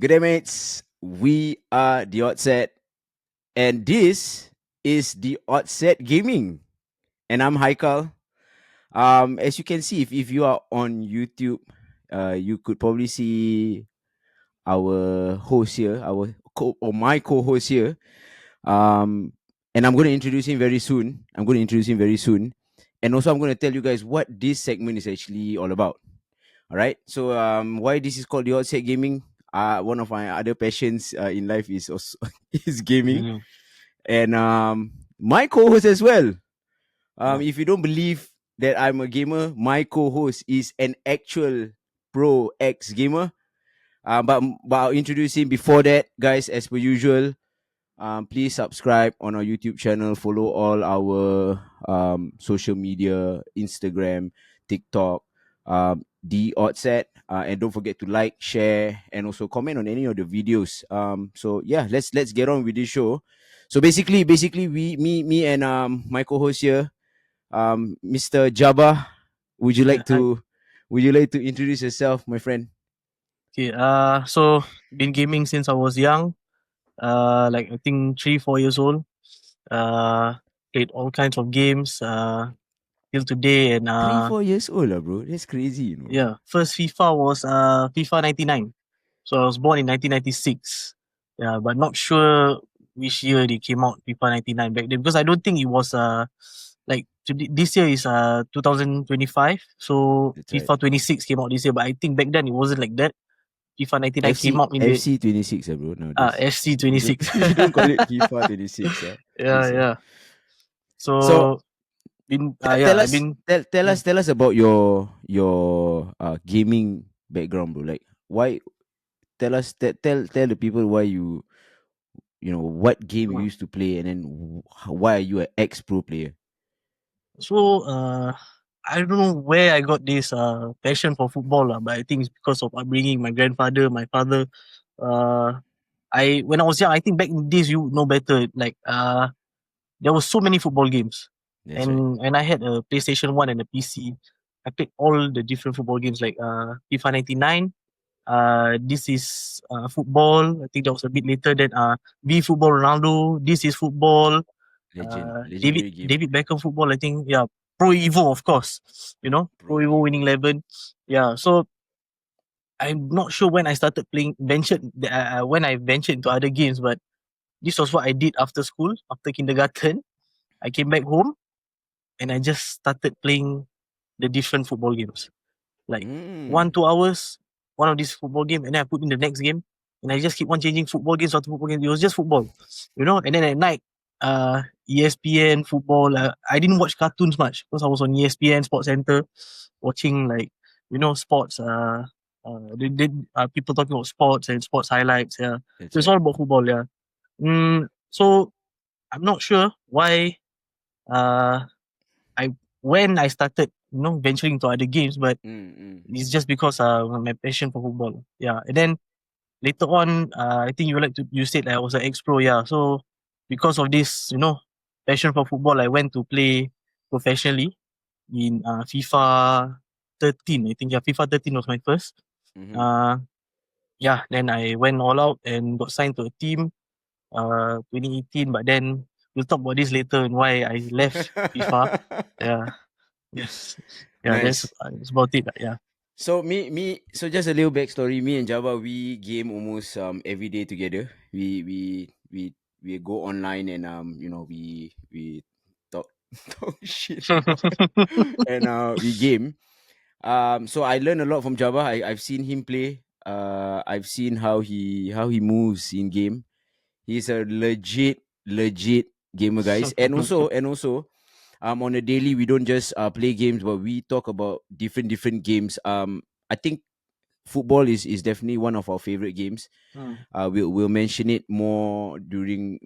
Good day, mates. We are the Oddset, and this is the Oddset Gaming. And I'm Haikal. As you can see, if you are on YouTube, you could probably see our host here, my co-host here. And I'm going to introduce him very soon. And also, I'm going to tell you guys what this segment is actually all about. All right. So, why this is called the Oddset Gaming? One of my other passions in life is also is gaming, and my co-host as well. If you don't believe that I'm a gamer, my co-host is an actual pro ex gamer. But I'll introduce him before that, guys. As per usual, please subscribe on our YouTube channel. Follow all our social media, Instagram, TikTok, the Oddset, and don't forget to like, share, and also comment on any of the videos. So yeah, let's get on with this show. So basically, me and my co-host here, Mr. Jabbar, would you like to introduce yourself, my friend? Okay, so been gaming since I was young. Like I think 3-4 years old. Played all kinds of games. Till today and 3-4 years old, bro. That's crazy, yeah. First FIFA was FIFA 99. So I was born in 1996. Yeah, but not sure which year they came out FIFA 99 back then because I don't think it was like this year is 2025. So That's right. FIFA 26 came out this year, but I think back then it wasn't like that. FIFA 99 came out in the FC 26, bro. Nowadays, FC 26. you don't call it FIFA 26. Yeah, Please. yeah. So So been tell yeah, I've us, been tell us about your gaming background, bro. Like, why? Tell us, tell the people why you know what game you used to play, and then why are you an ex pro player? so I don't know where I got this passion for football lah, but I think it's because of upbringing. My grandfather, my father. Uh, I when I was young, I think back in days you know better. Like there were so many football games, That's right. and I had a PlayStation 1 and a PC. I played all the different football games like FIFA 99. This is football. I think that was a bit later than V Football Ronaldo. This is football. David Legendary game. David Beckham football. I think yeah. Pro Evo, of course. You know, Pro Pro Evo Evo. Winning 11. Yeah. So I'm not sure when I started playing. When I ventured into other games, but this was what I did after school, after kindergarten. I came back home and I just started playing the different football games. Like Mm. 1-2 hours, one of these football game, and then I put in the next game, and I just keep on changing football games after football games. It was just football, you know. And then at night, ESPN football. I didn't watch cartoons much because I was on ESPN Sports Center, watching like sports. People talking about sports and sports highlights. Yeah, That's so it's right. all about football. Yeah. So I'm not sure why. Uh, I when I started, venturing into other games, but Mm. it's just because my passion for football. Yeah. And then later on, I think you said I was an ex pro, yeah. So because of this, passion for football, I went to play professionally in FIFA 13. I think yeah, FIFA 13 was my first. Mm-hmm. Uh yeah, then I went all out and got signed to a team 2018, but then we'll talk about this later and why I left FIFA. Yeah. Yes. Yeah, Nice. that's about it. Yeah. So just a little backstory. Me and Java, we game almost every day together. We go online, and we talk talk shit and we game. So I learned a lot from Java. I've seen him play. I've seen how he moves in game. He's a legit gamer, guys. And also on a daily, we don't just play games, but we talk about different games. I think football is definitely one of our favorite games. Mm. We'll mention it more during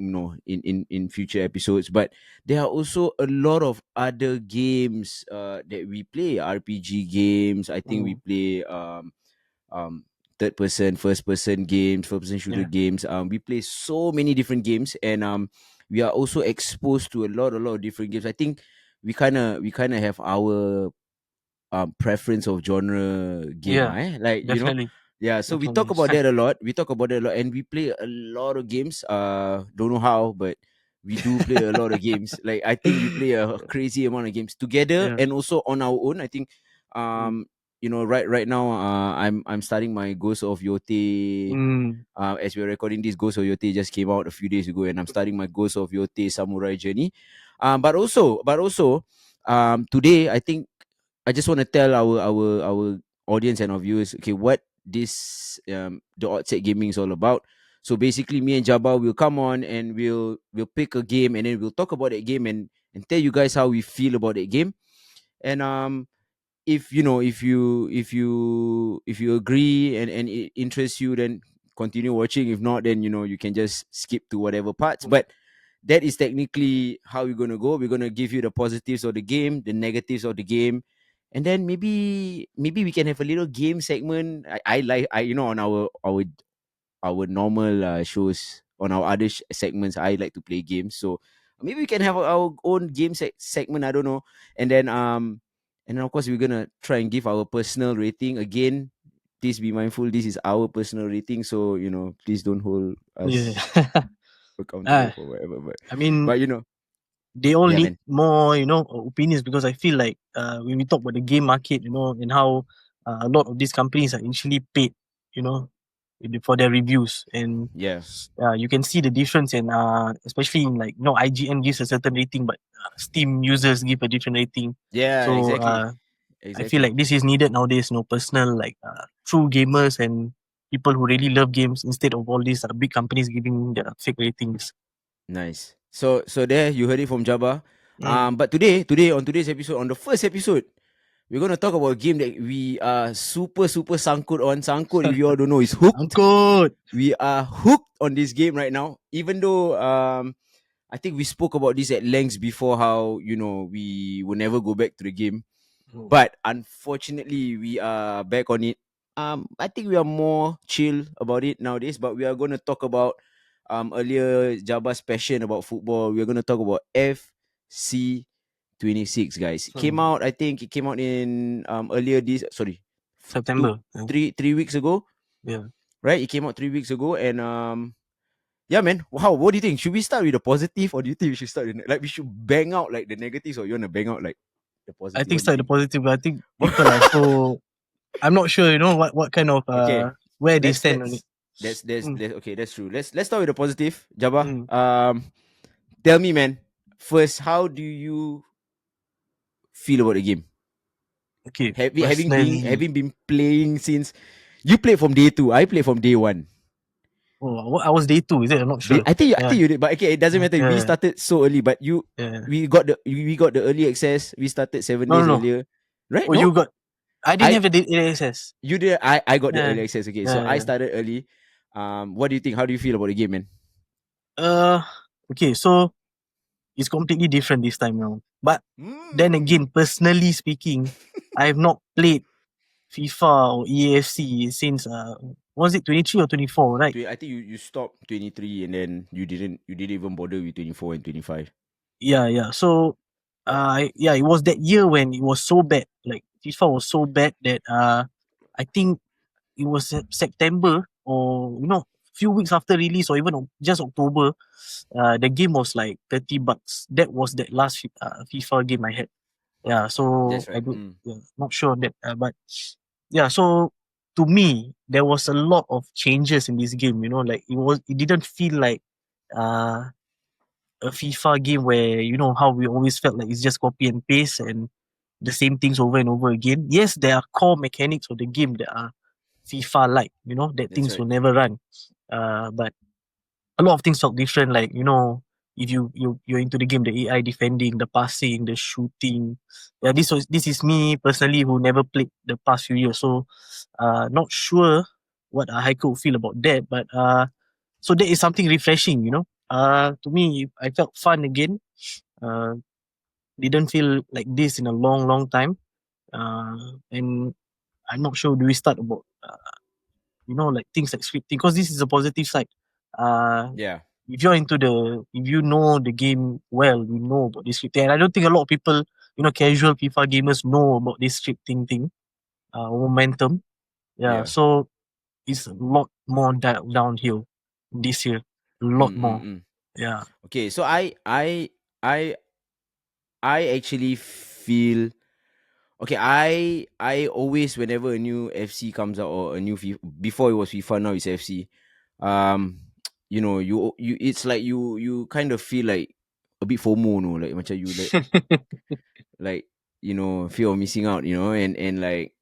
in future episodes. But there are also a lot of other games that we play. RPG games. I think we Mm. play um third person, first person games, first person shooter Yeah. games. We play so many different games, and we are also exposed to a lot of different games. I think we kind of have our preference of genre game, Yeah. like Definitely. Yeah, so we talk definitely. about that a lot. We talk about that a lot, and we play a lot of games. Don't know how, but we do play a lot of games. Like I think we play a crazy amount of games together, Yeah. and also on our own. I think, Mm. right now, I'm starting my Ghost of Yote. Mm. As we're recording this, Ghost of Yote just came out a few days ago, and I'm starting my Ghost of Yote Samurai journey. But also, today I think I just want to tell our audience and our viewers, okay, what this the Oddset Gaming is all about. So basically, me and Jabbar will come on and we'll pick a game, and then we'll talk about that game, and tell you guys how we feel about that game. And if you know if you agree and it interests you, then continue watching. If not, then you can just skip to whatever parts. But that is technically how we're gonna go. We're gonna give you the positives of the game, the negatives of the game, and then maybe we can have a little game segment. I like I you know on our normal shows, on our other segments, I like to play games. So maybe we can have our own game segment. I don't know. And then of course we're gonna try and give our personal rating again. Please be mindful. This is our personal rating, so please don't hold Yeah. us accountable Ah, for whatever. But I mean, but they all yeah, need man. more, opinions, because I feel like when we talk about the game market, and how a lot of these companies are actually paid, you know, for their reviews, and Yeah, you can see the difference in especially in, like, IGN gives a certain rating, but Steam users give a different rating. yeah, So exactly, I feel exactly. like this is needed nowadays. Personal, like, true gamers and people who really love games, instead of all these big companies giving their fake ratings. Nice. So there you heard it from Jabba. Mm. But today on today's episode, on the first episode, we're gonna talk about a game that we are super super sangkut on. Sangkut, if you all don't know, is hooked. Angkut. We are hooked on this game right now. Even though I think we spoke about this at length before, how we will never go back to the game. Mm. But unfortunately, we are back on it. I think we are more chill about it nowadays. But we are going to talk about earlier Jabba's passion about football. We are going to talk about FC 26, guys. It came Hmm. out. I think it came out in earlier this. Sorry, two, September. three weeks ago. Yeah. Right, it came out 3 weeks ago, and yeah, man. Wow, what do you think? Should we start with the positive, or do you think we should start with, like, we should bang out like the negatives, or you wanna bang out like the I positive? think What do you start the think? positive, but I think people are so, I'm not sure, what kind of Okay, where they let's stand on it. let's that's Mm. okay. That's true. Let's start with the positive, Jabba. Mm. Tell me, man. First, how do you feel about the game? Okay, Having been personally, having been playing since you played from day two, I played from day one. I was day two, is it? I'm not sure. I Yeah. think you did, but okay, it doesn't matter. We Yeah. started so early, but Yeah. we got the early access. We started seven No, no, days no. earlier, right? Oh, you No, got. I didn't I have a ASS. you did. I got the Yeah. early access. Okay, so Yeah. I Yeah. started early. What do you think? How do you feel about the game, man? Uh. Okay, so it's completely different this time around. But then Mm. again, personally speaking, I have not played FIFA or EAFC since was it 23 or 24, right? I think you stopped 23, and then you didn't even bother with 24 and 25. Yeah, yeah. So yeah, it was that year when it was so bad. Like, FIFA was so bad that I think it was September, or few weeks after release, or even just October. The game was like $30. That was that last FIFA game I had. Yeah, so That's I right. do, yeah, not sure on that, but yeah. So to me, there was a lot of changes in this game. Like, it didn't feel like uh a FIFA game where, how we always felt like it's just copy and paste and the same things over and over again. Yes, there are core mechanics of the game that are FIFA like, that That's things right. will never run. But a lot of things felt different. Like, if you're into the game, the AI defending, the passing, the shooting. Yeah, this is me personally, who never played the past few years. So not sure what Haikal would feel about that. But so that is something refreshing. To me, I felt fun again. Uh, didn't feel like this in a long, long time. And I'm not sure, do we start about like things like scripting, because this is a positive side. Uh, Yeah. if you know the game well, you know about this scripting. And I don't think a lot of people, casual FIFA gamers know about this scripting thing, momentum. Yeah. Yeah. So it's a lot more downhill this year. A Mm, lot mm, more. mm. Yeah. Okay, so I I actually feel okay. I always, whenever a new FC comes out or a new FIFA, before it was FIFA, now it's FC. Um, you it's like you kind of feel like a bit FOMO, no, like macam you like fear of missing out, and like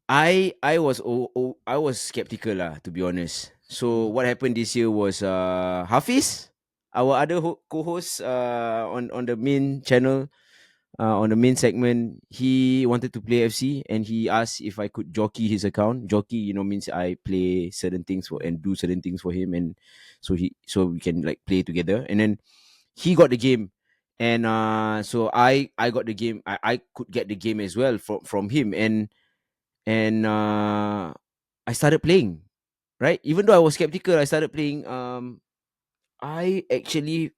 I was skeptical lah, to be honest. So Mm, what happened this year was Hafiz, our other co-host on the main channel, on the main segment, he wanted to play FC and he asked if I could jockey his account. Jockey, means I play certain things for and do certain things for him, and so we can like play together. And then he got the game, and so I got the game. I could get the game as well from him, and I started playing. Right, even though I was skeptical, I started playing. I actually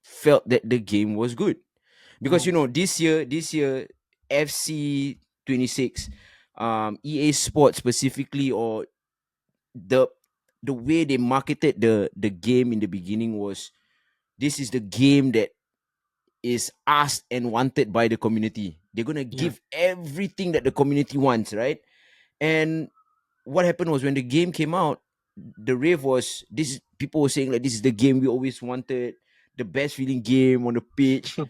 felt that the game was good because mm, this year FC 26, EA Sports specifically, or the the way they marketed the game in the beginning was, this is the game that is asked and wanted by the community. They're gonna yeah. give everything that the community wants, right? And what happened was, when the game came out, the rave was this. People were saying like, this is the game we always wanted, the best feeling game on the pitch.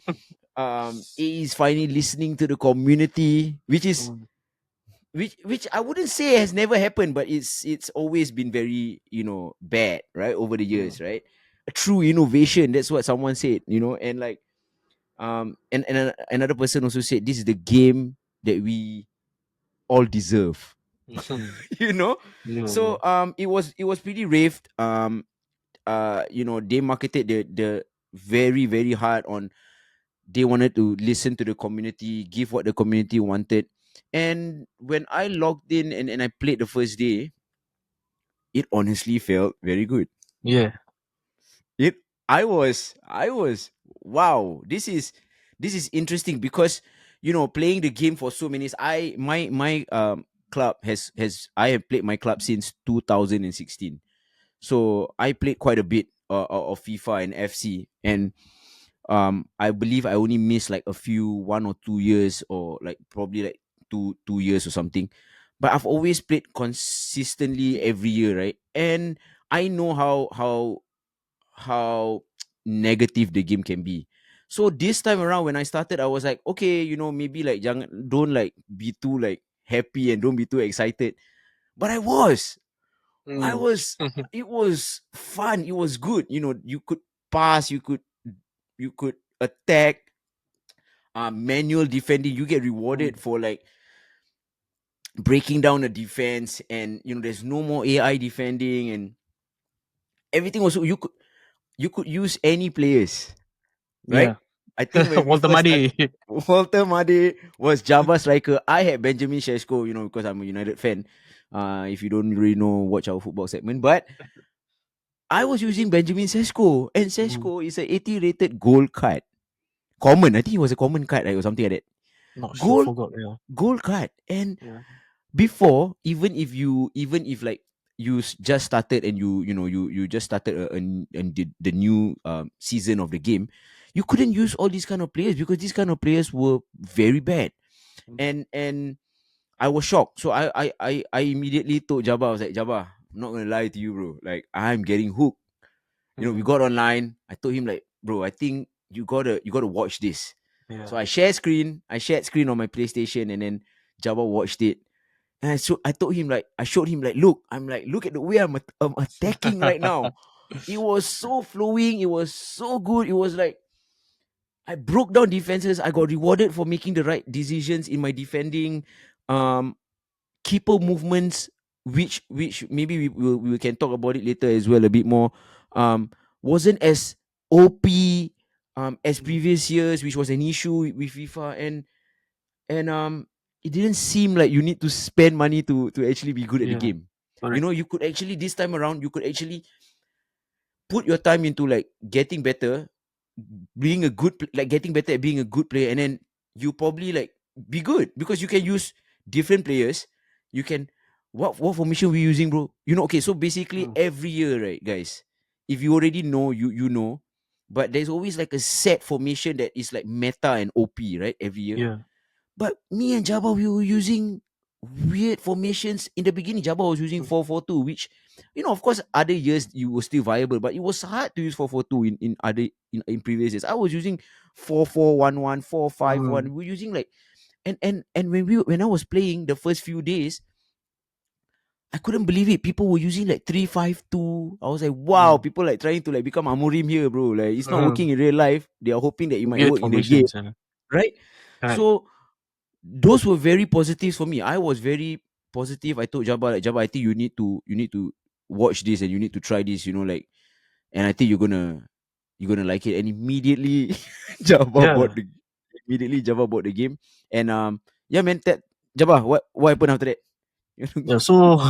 A is finally listening to the community, Mm, which I wouldn't say has never happened, but it's always been very bad, right, over the mm, years, right? A true innovation. That's what someone said, and like another person also said, this is the game that we all deserve, mhm. you know. Yeah, yeah. So it was pretty raved. They marketed the very very hard on, they wanted to listen to the community, give what the community wanted. And when I logged in and I played the first day, it honestly felt very good. Yeah. It I was wow, this is interesting because playing the game for so many years. My club has I have played my club since 2016. So I played quite a bit of FIFA and FC, and I believe I only missed like a few 1 or 2 years, or like probably like two years or something. But I've always played consistently every year, right? And I know how negative the game can be. So this time around, when I started, I was like, okay, maybe like don't like be too like happy and don't be too excited. But I Mm. was it was fun, it was good. You could pass, you could attack, manual defending. You get rewarded Mm. for like breaking down a defense, and there's no more AI defending, and everything was, you could use any players, right? Yeah. I think when we Walter first started, Made. Walter Made was Jabbar striker. I had Benjamin Sesko, because I'm a United fan. If you don't really know, watch our football segment. But I was using Benjamin Sesko, and Mm. Sesko is an 80 rated gold card. Common, I think it was a common card, right, or something like that. Not sure, Gold, forgot. Yeah. gold card. And Yeah. before, even if like just started, and you just started and did the new season of the game, you couldn't use all these kind of players because these kind of players were very bad. Mm. And I was shocked. So I immediately told Jabbar, I was like, Jabbar, I'm not gonna lie to you, bro, like I'm getting hooked. We Mm. got online. I told him like, bro, I think you gotta watch this. So Yeah. I shared screen on my PlayStation, and then Jabba watched it. And I told him like, I showed him like, look at the way I'm attacking right now. It was so flowing. It was so good. It was like I broke down defenses. I got rewarded for making the right decisions in my defending. Um, Keeper movements, which maybe we can talk about it later as well a bit more. Wasn't as OP as Mm. previous years, which was an issue with FIFA. And it didn't seem like you need to spend money to actually be good at the Yeah. game. Correct. You could actually, this time around, you could actually put your time into like getting better, like getting better at being a good player, and then you probably like be good because you can use different players. You can what formation we using, bro? You know, okay, so basically Mm. every year, right, guys, if you already know, you know, but there's always like a set formation that is like meta and OP, right, every year. Yeah. But me and Jabba, we were using weird formations. In the beginning, Jabba was using Mm. 4-4-2, which, of course, other years you were still viable, but it was hard to use 4-4-2 in previous years. I was using 4-4-1-1, 4-5-1. Mm. We were using like, and when I was playing the first few days, I couldn't believe it. People were using like 3-5-2. I was like, wow, Mm. people like trying to like become Amorim here, bro. Like it's not Mm. working in real life. They are hoping that it might Weird work in the game, formations. right? Correct. So those were very positives for me. I was very positive. I told Jabba, like, Jabba, I think you need to watch this and you need to try this, like, and I think you're gonna like it. And immediately Jabba bought Yeah. the immediately Jabba bought the game. And yeah, man, that Jabba, what happened after that? Yeah. So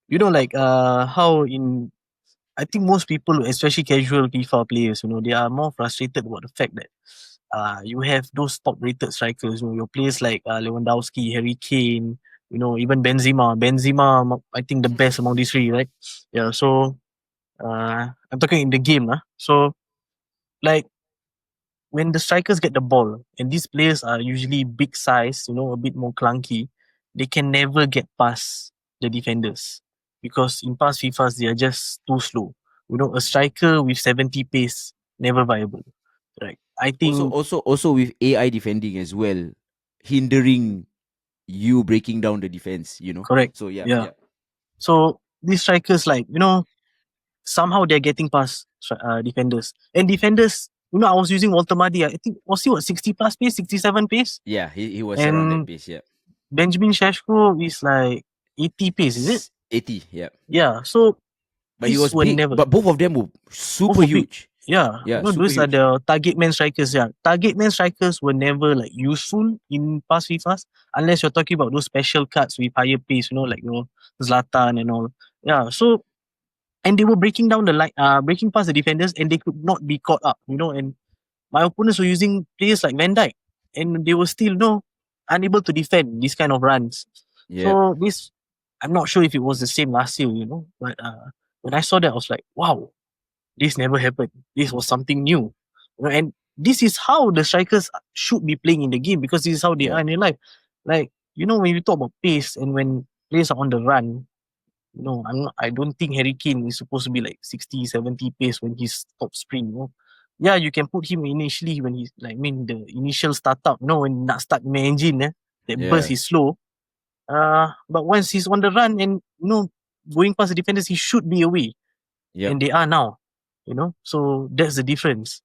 like how in I think most people, especially casual FIFA players, they are more frustrated about the fact that you have those top rated strikers, your players like Lewandowski, Harry Kane, even Benzema. I think the best among these three, right? Yeah. So I'm talking in the game, so like when the strikers get the ball, and these players are usually big size, a bit more clunky, they can never get past the defenders because in past FIFAs they are just too slow. A striker with 70 pace never viable. Right. I also think also also with AI defending as well, hindering you breaking down the defense. correct. So yeah, Yeah. yeah. So these strikers, like somehow they're getting past defenders, and defenders. I was using Walter Madi. I think was he what 60 plus pace, 67 pace, Yeah, he was around that and pace, yeah. Benjamin Shashko is like 80 pace, is it? 80, yeah. Yeah. So But he these was were big. never But both of them were super over big. huge. Yeah. Yeah, super Those are huge. the target man strikers. Yeah. Target man strikers were never like useful in past FIFAs unless you're talking about those special cards with higher pace, like Zlatan and all. Yeah. So and they were breaking down the line, breaking past the defenders, and they could not be caught up, and my opponents were using players like Van Dijk, and they were still unable to defend these kind of runs. Yeah, So this, I'm not sure if it was the same last year, but when I saw that, I was like, wow, this never happened. This was something new, and this is how the strikers should be playing in the game because this is how they yeah, are in their life. Like when you talk about pace and when players are on the run, I don't think Harry Kane is supposed to be like 60, 70 pace when he's top sprint, Yeah, you can put him initially when he's like, the initial startup, when not start my engine, that burst yeah, is slow. But once he's on the run and, going past the defenders, he should be away. yep, And they are now, So that's the difference.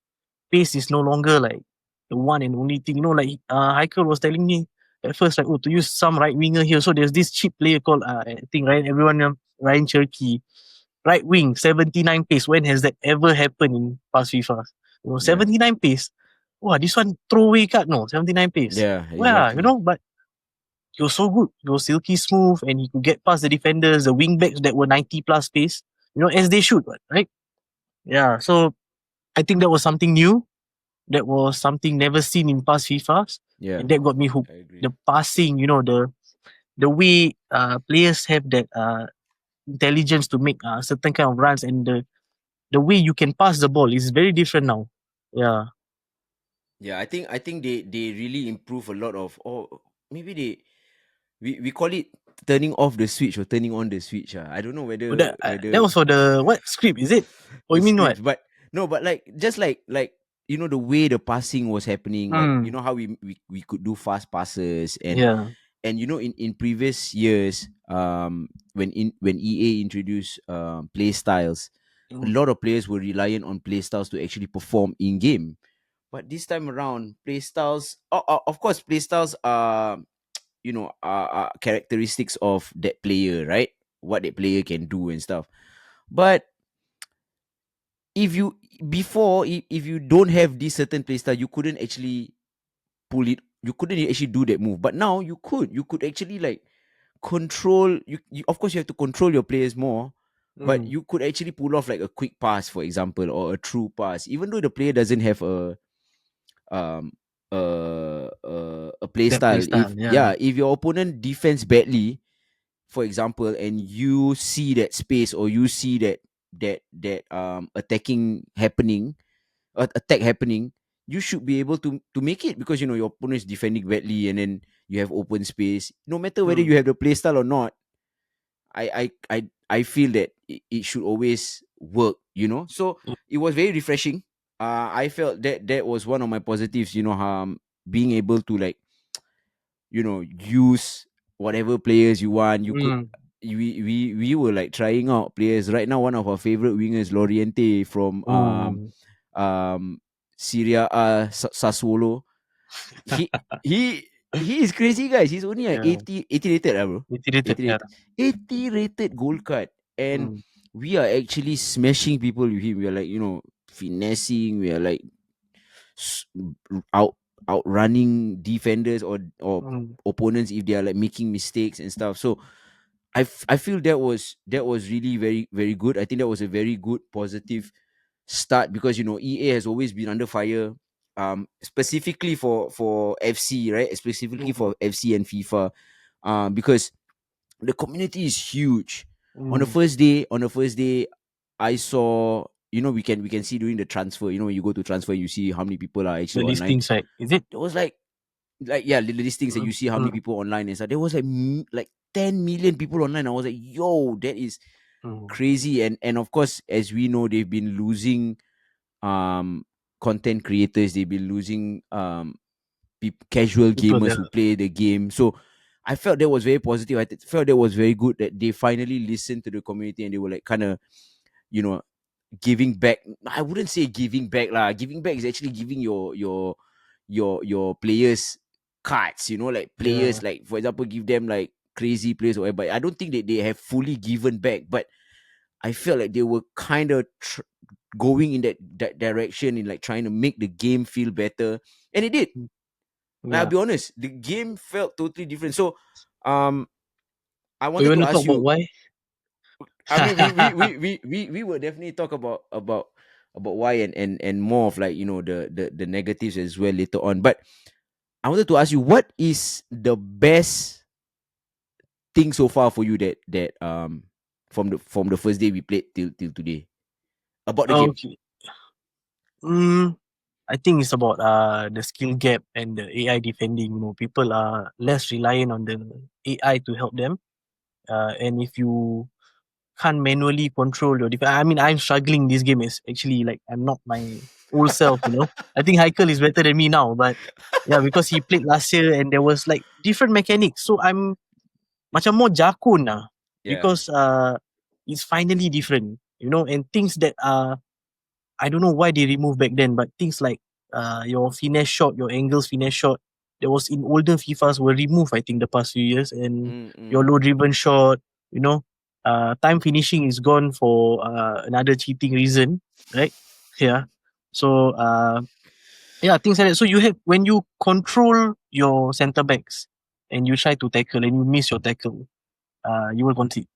Pace is no longer like the one and only thing. Like Haikal was telling me at first, like, oh, to use some right winger here. So there's this cheap player called, I think, Ryan Cherky, right wing, 79 pace. When has that ever happened in past FIFA? yeah, 79 pace. Wow, this one throwaway card, no, 79 pace. yeah, Well, exactly. but he was so good. He was silky smooth and he could get past the defenders, the wing backs that were 90 plus pace, as they should, right? Yeah, so I think that was something new. That was something never seen in past FIFAs, Yeah, and that got me hooked. I agree. The passing, the way players have that intelligence to make certain kind of runs, and the way you can pass the ball is very different now. Yeah, Yeah, I think they really improve a lot of, or maybe we call it turning off the switch or turning on the switch. I don't know but whether that whether was for the what script is it? Or the you mean what? script, but no, but like just like the way the passing was happening, like Mm, how we could do fast passes. and yeah, and in previous years, when EA introduced play styles, a mm, lot of players were reliant on play styles to actually perform in game. But this time around, play styles, of course, play styles are are characteristics of that player, right? What that player can do and stuff. But if you before, if you don't have this certain playstyle, you couldn't actually pull it. You couldn't actually do that move. But now you could. You could actually like control. You of course you have to control your players more, but mm. you could actually pull off like a quick pass, for example, or a true pass, even though the player doesn't have um a play That play style. style, If yeah. yeah, if your opponent defends badly, for example, and you see that space, or you see that attacking happening, attack happening, you should be able to make it, because your opponent is defending badly, and then you have open space. No matter whether mm, you have the play style or not, I feel that it should always work. So mm, it was very refreshing. I felt that was one of my positives. Being able to, like, use whatever players you want. You could mm. we were like trying out players right now. One of our favorite wingers, Loriente from Oh, um Syria, Sassuolo. He he he is crazy, guys. He's only like yeah. 80 rated, bro. Motivated, 80 yeah. rated. 80 rated gold card. And Mm, we are actually smashing people with him. We are like, finessing. We are like s- out outrunning defenders, or mm, opponents, if they are like making mistakes and stuff. So I feel that was really very, very good. I think that was a very good positive start, because EA has always been under fire, specifically for FC, right? Specifically mm, for FC and FIFA, because the community is huge. mm. On the first day, I saw, we can see during the transfer. When you go to transfer, you see how many people are The actually online. listings, right? Is it? There was like, yeah, the listings that Mm, you see how many mm, people online and stuff. There was like 10 million people online. I was like, yo, that is mm. crazy. And of course, as we know, they've been losing um content creators. They've been losing casual People gamers there. who play the game. So I felt that was very positive. Felt that was very good, that they finally listened to the community, and they were like kind of, you know giving back. I wouldn't say giving back lah. Giving back is actually giving your players cards. Like Yeah. players, like, for example, give them like crazy players or whatever. But I don't think that they have fully given back. But I felt like they were kind of going in that direction, in like trying to make the game feel better, and it did. Mm, Like, I'll yeah. be honest, the game felt totally different. So, um, I Oh, you wanted want to to ask talk about you. why? I mean, we will definitely talk about why, and more of, like, the negatives as well later on. But I wanted to ask you, what is the best thing so far for you, that from the first day we played till today, about the game? Okay. Mm, I think it's about the skill gap and the AI defending. People are less reliant on the AI to help them. And if you can't manually control your defense, I mean, I'm struggling. This game is actually like I'm not my old self. I think Haikal is better than me now, but yeah, because he played last year and there was like different mechanics. So I'm macam more jakun lah Yeah. because it's finally different. And things that I don't know why they removed back then, but things like your finesse shot, your angles finesse shot, that was in older FIFAs were removed, I think, the past few years, and your Mm-mm. low driven shot, time finishing is gone for another cheating reason, right? Yeah. So yeah, things like that. So you have when you control your centre backs and you try to tackle and you miss your tackle, you will concede.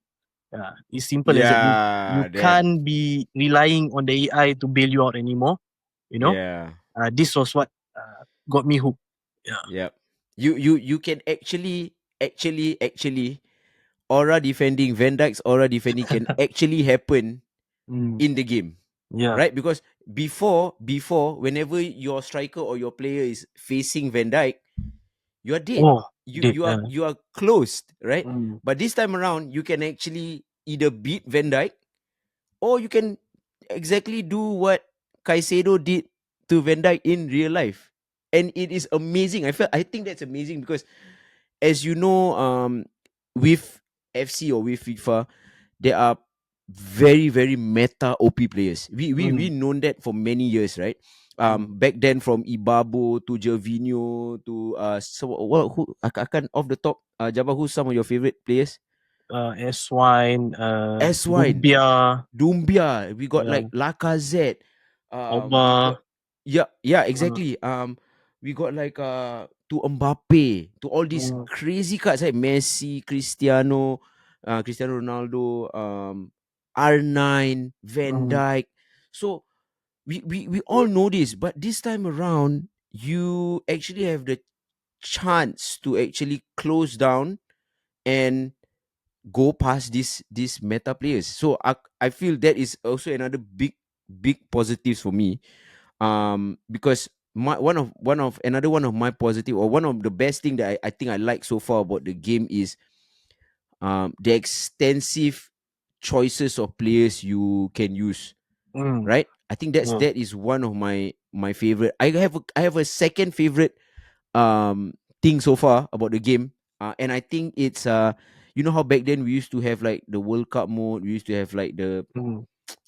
Yeah, it's simple as that. You Yeah, that. can't be relying on the AI to bail you out anymore. You know, Yeah. this was what got me hooked. Yeah. Yeah. You can actually aura defending, Van Dijk's aura defending can actually happen Mm, in the game, yeah. right? Because before, whenever your striker or your player is facing Van Dijk, you are dead. Oh, You did. you are you are closed, right? Mm, But this time around, you can actually either beat Van Dijk, or you can exactly do what Caicedo did to Van Dijk in real life, and it is amazing. I think that's amazing, because, as you know, with FC or with FIFA, there are very, very meta OP players. We mm, known that for many years, right? mm. Back then, from Ibabo to Gervinho to so what who I can off the top, Jabbar, who's some of your favorite players? S-Wine, S-Wine, Dumbia, Dumbia, we got yeah, like Lacazette, we got, Oba, yeah, uh, exactly. We got like to Mbappe, to all these mm, crazy cards like Messi, Cristiano Ronaldo, R9, Van mm, Dijk. So we all know this, but this time around, you actually have the chance to actually close down and go past this meta players. So I feel that is also another big positives for me. Because my one of another one of my positive, or one of the best thing that I think I like so far about the game is the extensive choices of players you can use, Mm. right? I think Yeah. that is one of my favorite. I have a second favorite thing so far about the game. And I think it's you know how back then we used to have like the World Cup mode, we used to have like the Mm.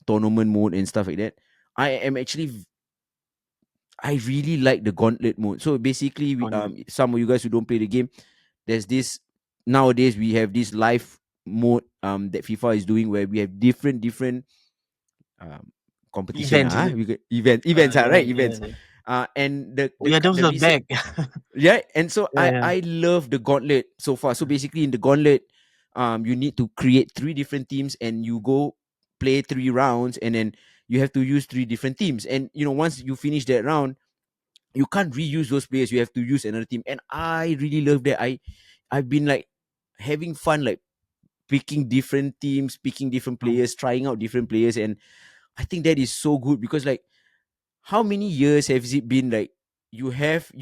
tournament mode and stuff like that. I am actually I really like the gauntlet mode. So basically, On some of you guys who don't play the game, there's this nowadays we have this live mode that FIFA is doing where we have different um, competition. events, is it? We get events, Yeah, right? yeah, Events. yeah. And Oh yeah, those the are recent, back. yeah. And so Yeah, yeah. I love the gauntlet so far. So basically, in the gauntlet, you need to create three different teams, and you go play 3 rounds, and then you have to use three different teams. And once you finish that round, you can't reuse those players. You have to use another team. And I really love that. I've been like having fun, like picking different teams, picking different Mm. players, trying out different players. And I think that is so good because, like, how many years has it been, like, you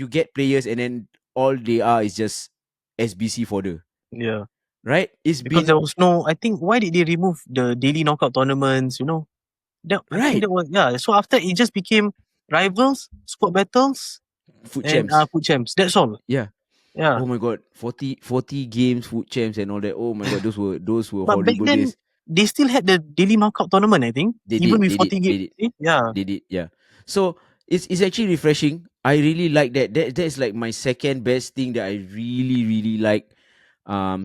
get players and then all they are is just SBC fodder, Yeah. right? It's Because been there was no, I think, why did they remove the daily knockout tournaments? That I think right. that was, yeah. So after it just became rivals, squad battles, Food and champs, food champs. That's all. yeah. Yeah. Oh my god, 40 games, food champs and all that. Oh my god, those were But back horrible then days. they still had the daily knockout tournament, I think. They Even did, with they did, 40 they games. did. Yeah. They did, yeah. So it's actually refreshing. I really like that. That's like my second best thing that I really like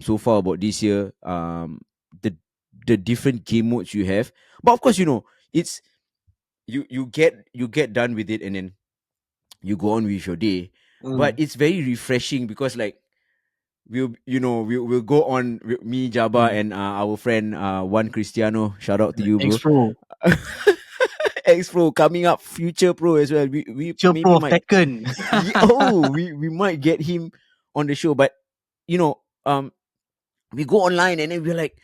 so far about this year. The different game modes you have. But of course, it's you get done with it, and then you go on with your day. But Mm. it's very refreshing because, like, we'll go on with me, Jabba, Mm. and our friend Juan Cristiano. Shout out to you, X bro. Pro. X Pro coming up, future pro as well. We Future Pro maybe of might, Tekken. we might get him on the show. But you know, um, we go online and then we're like,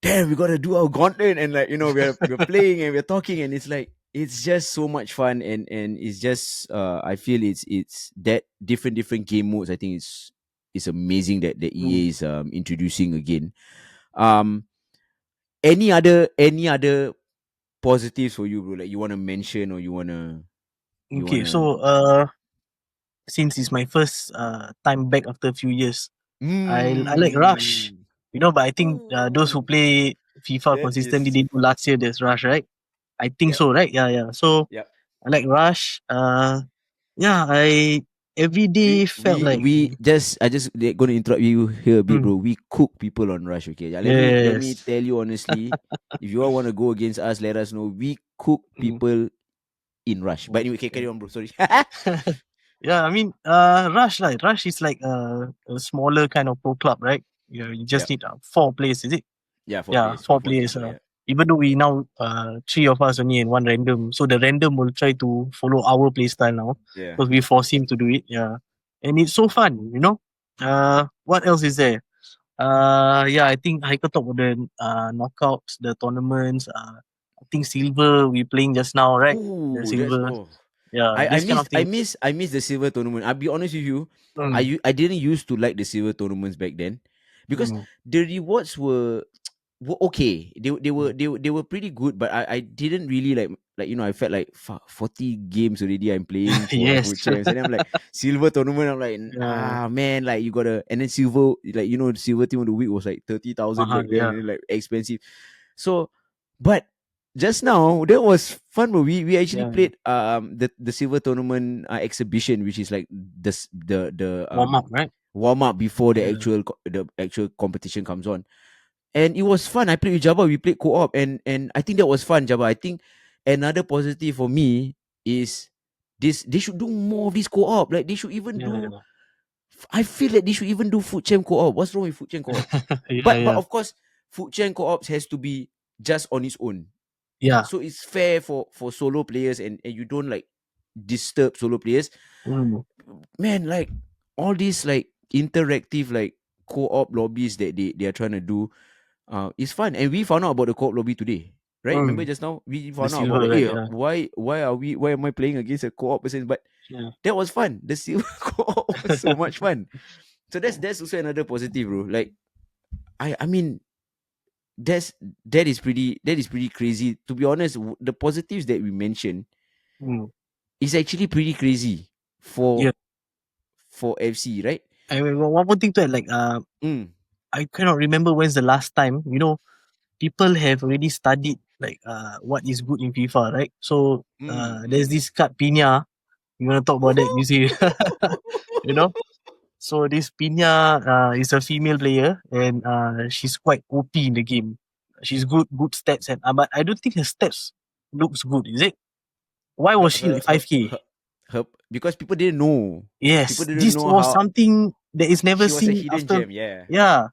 damn, we gotta do our gauntlet, and, like, we're playing and we're talking, and it's like it's just so much fun, and it's just I feel it's that different game modes. I think it's amazing that the Mm. EA is introducing again. Um, any other positives for you, bro? Like, you want to mention, or you Okay, wanna so since it's my first time back after a few years, I like Rush. mm. But I think those who Ooh, play FIFA that consistently, is they do last year there's Rush, right? I think yep, so, right? Yeah, yeah. So yep. I like Rush. Yeah, I every day felt like I just gonna interrupt you here a bit, mm, bro. We cook people on Rush, okay? Yeah, let me yes. tell you honestly. If you all want to go against us, let us know. We cook Mm, people in Rush. But mm, anyway, okay, yeah. carry on, bro. Sorry. Yeah, I mean, Rush, like Rush is like a smaller kind of pro club, right? Yeah, you Yeah, just need 4 players, is it? yeah. Four Yeah, players, 4 players. four. Yeah, Even though we now three of us only and one random, so the random will try to follow our play style now yeah. because we force him to do it. Yeah, and it's so fun. What else is there? Yeah, I think Haikal talked about the knockouts, the tournaments. I think silver we playing just now, right? The Ooh, that's silver. oh. Yeah, I this kind miss of thing. I miss the silver tournament. I'll be honest with you. Mm, I didn't used to like the silver tournaments back then because mm, the rewards were okay. mm. They were pretty good, but I didn't really like, I felt like, fuck, 40 games already I'm playing for Yes. food champs, and then I'm like, silver tournament. I'm like, Yeah, man, like, you gotta, and then silver, like, the silver team of the week was like 30,000 mahal. back then, Yeah, and then, like, expensive. So, but just now that was fun. Bro. We actually yeah, yeah. played the silver tournament exhibition, which is like the Warm up, right? warm up before Yeah, the actual competition comes on, and it was fun. I played with Jabba. We played co-op, and I think that was fun, Jabba. I think another positive for me is this. They should do more of this co-op. Like, they should even yeah, do. yeah, I feel like they should even do food champ co-op. What's wrong with food champ co-op? yeah, But yeah, of course, food champ co-ops has to be just on its own, yeah. so it's fair for solo players, and you don't, like, disturb solo players. Mm, Man, like, all these, like, interactive, like, co-op lobbies that they are trying to do. It's fun, and we found out about the co-op lobby today, right? Remember Mm, just now we the found out about silver, like, right? hey, Yeah. why am I playing against a co-op person? But Yeah. that was fun. The silver co-op was so much fun. So that's also another positive, bro. Like I mean that's that is pretty crazy. To be honest, the positives that we mentioned Mm, is actually pretty crazy for yeah. FC, right? I mean, one more thing to add, like Mm, I cannot remember when's the last time, people have already studied like what is good in FIFA, right? So there's mm. this card Pina. You wanna talk about that? You see, you know. So this Pina is a female player and she's quite OP in the game. She's good stats and but I don't think her stats looks good. Is it? Why her, was she her, like her, 5k? her, because people didn't know. People Yes, didn't this know was how something that is never she was a seen hidden after. gem. Yeah. Yeah,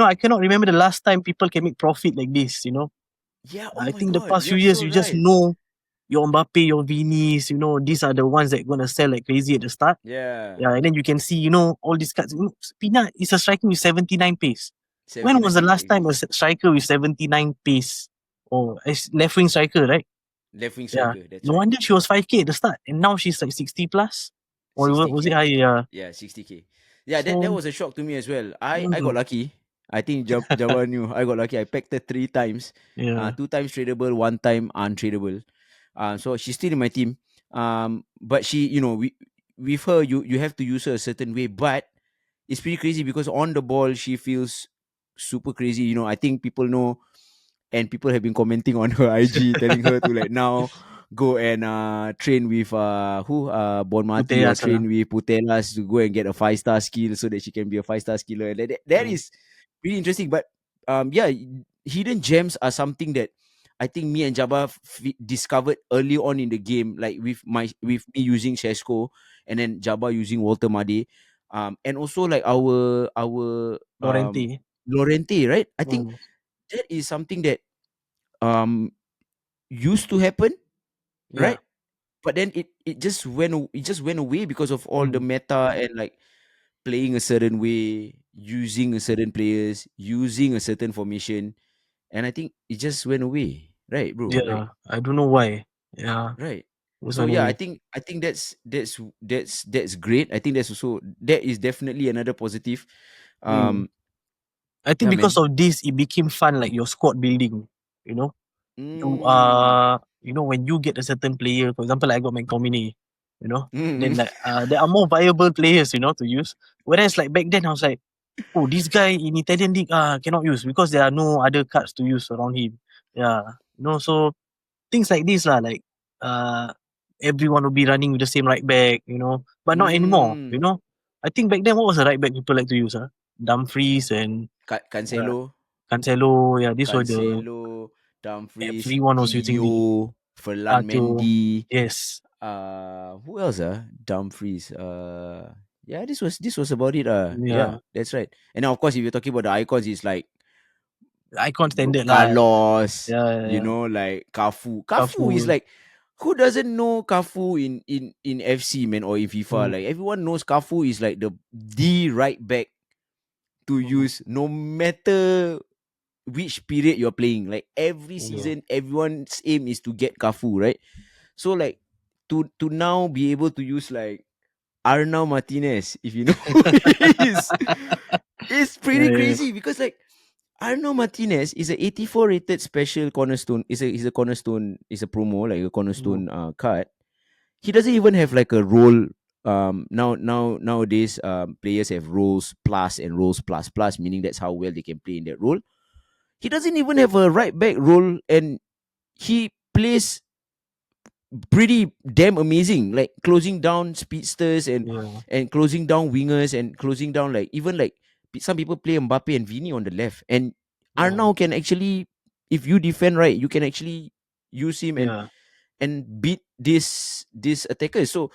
I cannot remember the last time people can make profit like this. Yeah. Oh I my think the God. past few You're years so you just right. know your Mbappe, your Vinis, these are the ones that gonna sell like crazy at the start. Yeah. Yeah, and then you can see, all these cards. Pina is a striker with 79 pace. When was 79 the pace. last time a Exactly. striker with 79 pace? Or left wing striker, right? Left wing Yeah. striker. That's No right. wonder she was 5k at the start, and now she's like 60 plus. Or was it 60K. higher? Yeah. Yeah, 60K. Yeah, that So, was a shock to me as well. I got mm, lucky. I think Jabbar knew. I got lucky. I packed her 3 times. yeah, 2 times tradable, 1 time untradable. So she's still in my team. But she, with her, you have to use her a certain way. But it's pretty crazy because on the ball she feels super crazy. I think people know, and people have been commenting on her IG, telling her to like now go and train with who Bon Mati, or Puteas, train with Putelas to go and get a 5-star skill so that she can be a 5-star skiller. And that mm, is really interesting. But yeah, hidden gems are something that I think me and Jabba discovered early on in the game, like with me using Shesko and then Jabba using Walter Made, and also like our Lorente. Lorente, right? I think Mm, that is something that um used to happen, yeah. right? But then it just went away because of all the Mm, meta and like playing a certain way, using a certain players, using a certain formation, and I think it just went away, right, bro? Like, yeah. I don't know why. Yeah. right. Was So on yeah, I away. think that's great. I think that is definitely another positive. Mm. Um, I think yeah, because man. of this, it became fun, like your squad building. You know, Mm. when you get a certain player, for example, like I got McTominay, Mm. then like there are more viable players, to use. Whereas like back then, I was like, oh, this guy in Italian league, cannot use because there are no other cards to use around him. Yeah, so things like this lah, like uh, everyone will be running with the same right back, but not anymore. Mm. I think back then, what was the right back people like to use? Dumfries and uh, Cancelo, Cancelo. Yeah, these were the Cancelo, Dumfries, everyone was using the Theo, Ferland to Mendy. yes, Who else? Dumfries. Yeah, this was about it. Yeah, yeah, that's right. And now, of course, if you're talking about the icons, it's like icon standard lah. Carlos. Yeah, yeah, yeah. Like Cafu. Cafu is Carrefour. like, who doesn't know Cafu in FC, man, or in FIFA? Mm, Like, everyone knows Cafu is like the right back to mm, use, no matter which period you're playing. Like every yeah. season, everyone's aim is to get Cafu, right? So like to now be able to use like Arnau Martinez, if you know who he is, it's Yeah, pretty yeah. crazy because like Arnau Martinez is a 84 rated special cornerstone. Is a cornerstone. Is a promo like a Mm, cornerstone card. He doesn't even have like a role. Nowadays players have roles plus and roles plus plus, meaning that's how well they can play in that role. He doesn't even have a right back role, and he plays pretty damn amazing, like closing down speedsters yeah, and closing down wingers and closing down like even like some people play Mbappe and Vini on the left, and yeah, Arnau can actually, if you defend right, you can actually use him yeah. and beat this attacker. So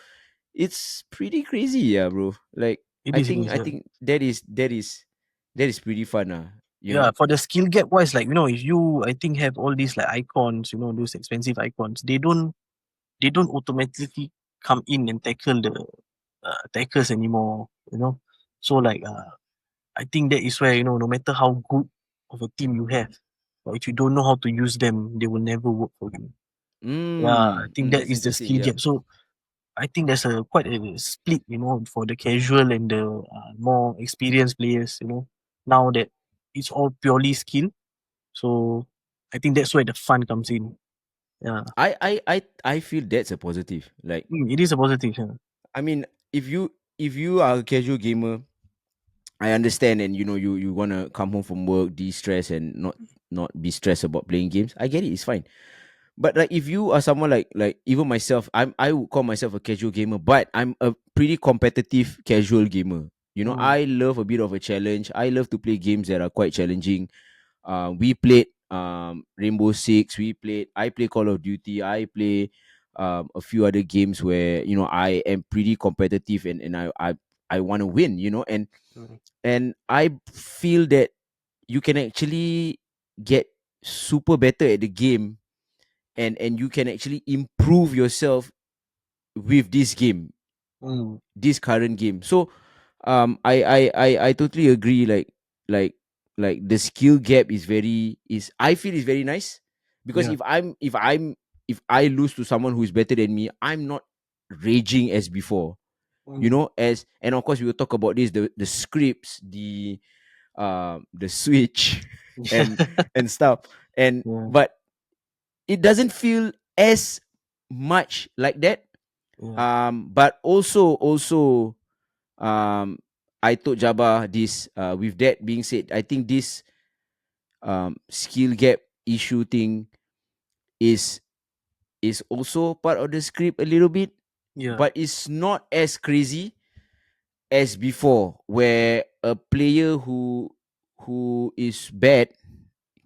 it's pretty crazy, yeah, bro. Like It I is, it think is. I Yeah. think that is pretty fun, Yeah, for the skill gap wise, like if you I think have all these like icons, those expensive icons, they don't automatically come in and tackle the attackers anymore. So like I think that is where, no matter how good of a team you have, but if you don't know how to use them, they will never work for you. Yeah, I think that That's is the interesting. skill Yeah. gap. So I think there's a quite a split, for the casual and the more experienced players. Now that it's all purely skill. So I think that's where the fun comes in. Yeah. I feel that's a positive. Like, It is a positive. Yeah. I mean, if you are a casual gamer, I understand, and you wanna come home from work, de-stress, and not be stressed about playing games. I get it. It's fine. But like, if you are someone like even myself, I would call myself a casual gamer, but I'm a pretty competitive casual gamer. Mm, I love a bit of a challenge. I love to play games that are quite challenging. We played Rainbow Six. I play Call of Duty. I play a few other games where I am pretty competitive, and I want to win. mm, And I feel that you can actually get super better at the game, and you can actually improve yourself with this game, mm, this current game. So I totally agree. Like the skill gap is I feel is very nice, because yeah. if I lose to someone who is better than me, I'm not raging as before. Mm, As and of course we will talk about this, the scripts, the switch and stuff. And yeah. but it doesn't feel as much like that. Yeah. But also I told Jabbar this. With that being said, I think this skill gap issue thing is is also part of the script a little bit, Yeah. but it's not as crazy as before, where a player who is bad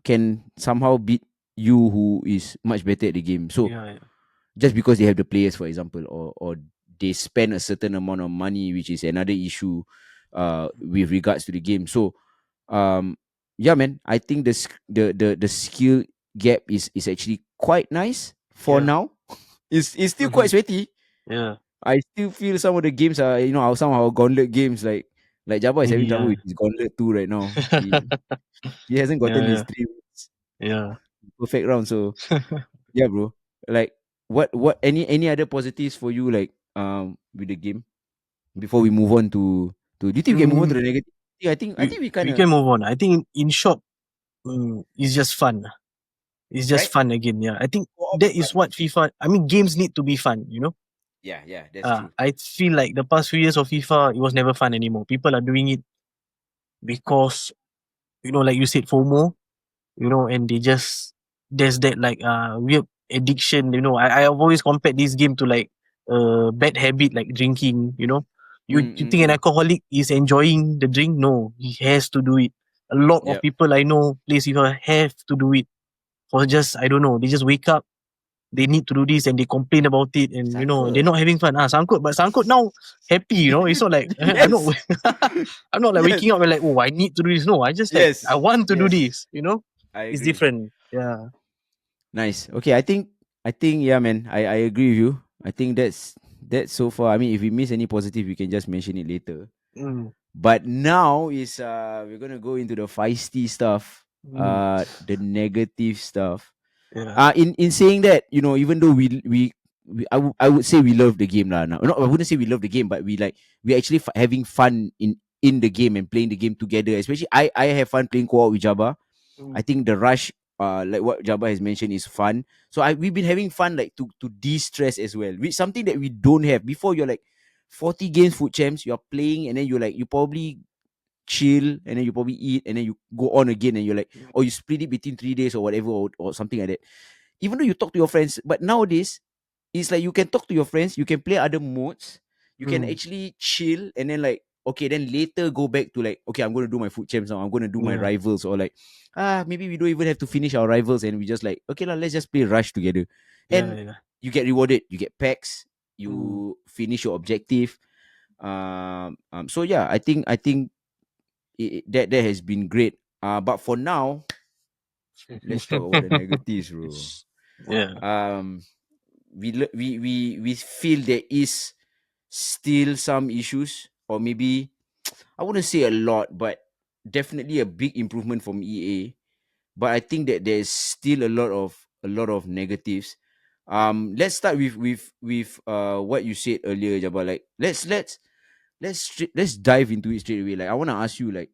can somehow beat you who is much better at the game. So Yeah. Yeah. just because they have the players, for example, or they spend a certain amount of money, which is another issue with regards to the game. So yeah, man, I think the skill gap is actually quite nice for Yeah. now. It's still quite sweaty. Yeah. I still feel some of the games are, some of our gauntlet games, like Jabba is having trouble Yeah. with his gauntlet too right now. He hasn't Yeah. gotten his Yeah. 3 wins Yeah. perfect round. So yeah, bro. Like, what any other positives for you, like, with the game, before we move on to do you think we can move on to Mm, the negative? Yeah, I think we kind we of, can move on. I think in short, it's just fun. It's just right. fun again. Yeah. I think Co-op that is is fun. what FIFA. I mean, games need to be fun. Yeah, that's true. I feel like the past few years of FIFA, it was never fun anymore. People are doing it because like you said, FOMO. And they just there's that like weird addiction. I have always compared this game to like a bad habit like drinking. You think an Mm. alcoholic is enjoying the drink? No, he has to do it. A lot of Yep. people I know plays FIFA have to do it for just I don't know. They just wake up. They need to do this and they complain about it and they're Sangkut. not having fun. Sangkut now happy. It's not like I'm not Yes. I'm not like Yes. waking up and like oh I need to do this. No, I just like I Yes. want to do Yes. this. I It's agree. different. Yeah. Nice. Okay, I think yeah, man. I agree with you. I think that's so far. I mean, if we miss any positive, we can just mention it later. Mm, But now is we're gonna go into the feisty stuff, mm, the negative stuff. yeah. In saying that, even though I would say we love the game lah. Now, I wouldn't say we love the game, but we actually having fun in the game and playing the game together. Especially I have fun playing co-op with Jabba. I Mm, think the rush, like what Jabba has mentioned, is fun. So we've been having fun, like, to de-stress as well, which something that we don't have before. You're like 40 games food champs, you're playing, and then you probably chill, and then you probably eat, and then you go on again, and you're like, mm, or you split it between 3 days or whatever, or something like that. Even though you talk to your friends, but nowadays it's like you can talk to your friends, you can play other modes, you can mm, actually chill, and then, like, okay, then later go back to, like, okay, I'm going to do my food champs now, I'm going to do my yeah. rivals, or like, maybe we don't even have to finish our rivals, and we just like, okay lah, let's just play rush together. Yeah. And Yeah. you get rewarded, you get packs, Mm. you finish your objective. So yeah, I think that has been great. But for now, let's talk about the negatives, bro. Yeah. um we feel there is still some issues, or maybe I wouldn't say a lot, but definitely a big improvement from EA, but I think that there's still a lot of negatives. Let's start with what you said earlier, Jabbar. Like let's dive into it straight away. Like I want to ask you, like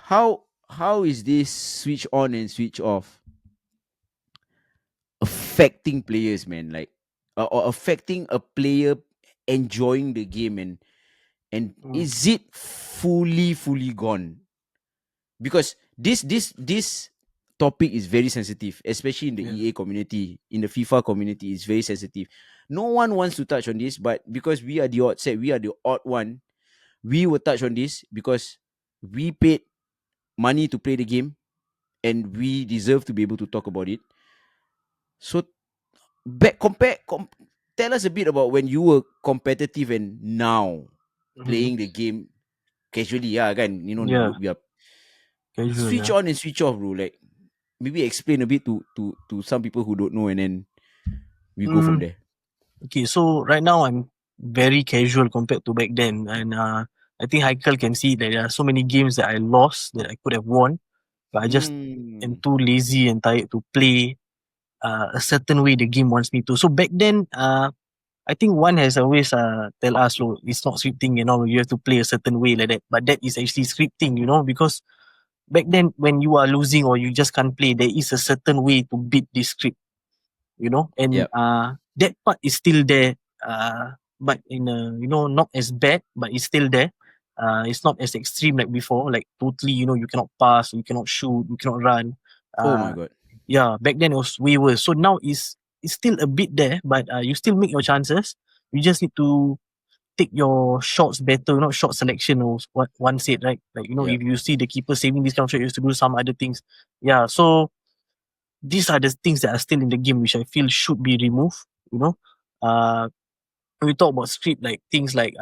how is this switch on and switch off affecting players, man? Like or affecting a player enjoying the game, and Mm. is it fully gone? Because this topic is very sensitive, especially in the Yeah. EA community, in the FIFA community, it's very sensitive. No one wants to touch on this, but because we are the odd set, we are the odd one, we will touch on this because we paid money to play the game and we deserve to be able to talk about it. So tell us a bit about when you were competitive and now Mhm. playing the game casually. Yeah, again, Yeah, we are casual, switch yeah. on and switch off, bro. Like maybe explain a bit to some people who don't know, and then we go from Mm, there. okay, so right now I'm very casual compared to back then, and I think Haikal can see that there are so many games that I lost that I could have won, but I just am Mm. too lazy and tired to play a certain way the game wants me to. So back then, I think one has always tell us, "Oh, it's not scripting, you know, you have to play a certain way like that." But that is actually scripting, you know, because back then when you are losing or you just can't play, there is a certain way to beat this script, you know, and Yep. that part is still there, but in a, you know, not as bad, but it's still there. It's not as extreme like before, like totally, you know, you cannot pass, you cannot shoot, you cannot run. Oh my uh god. yeah, back then it was way worse. So now it's still a bit there, but you still make your chances. You just need to take your shots better, not shot selection or what one said, right? Like, you know, if Yep. you see the keeper saving this kind of shot, you have to do some other things. Yeah, so these are the things that are still in the game which I feel should be removed, you know. Uh when we talk about script, like things like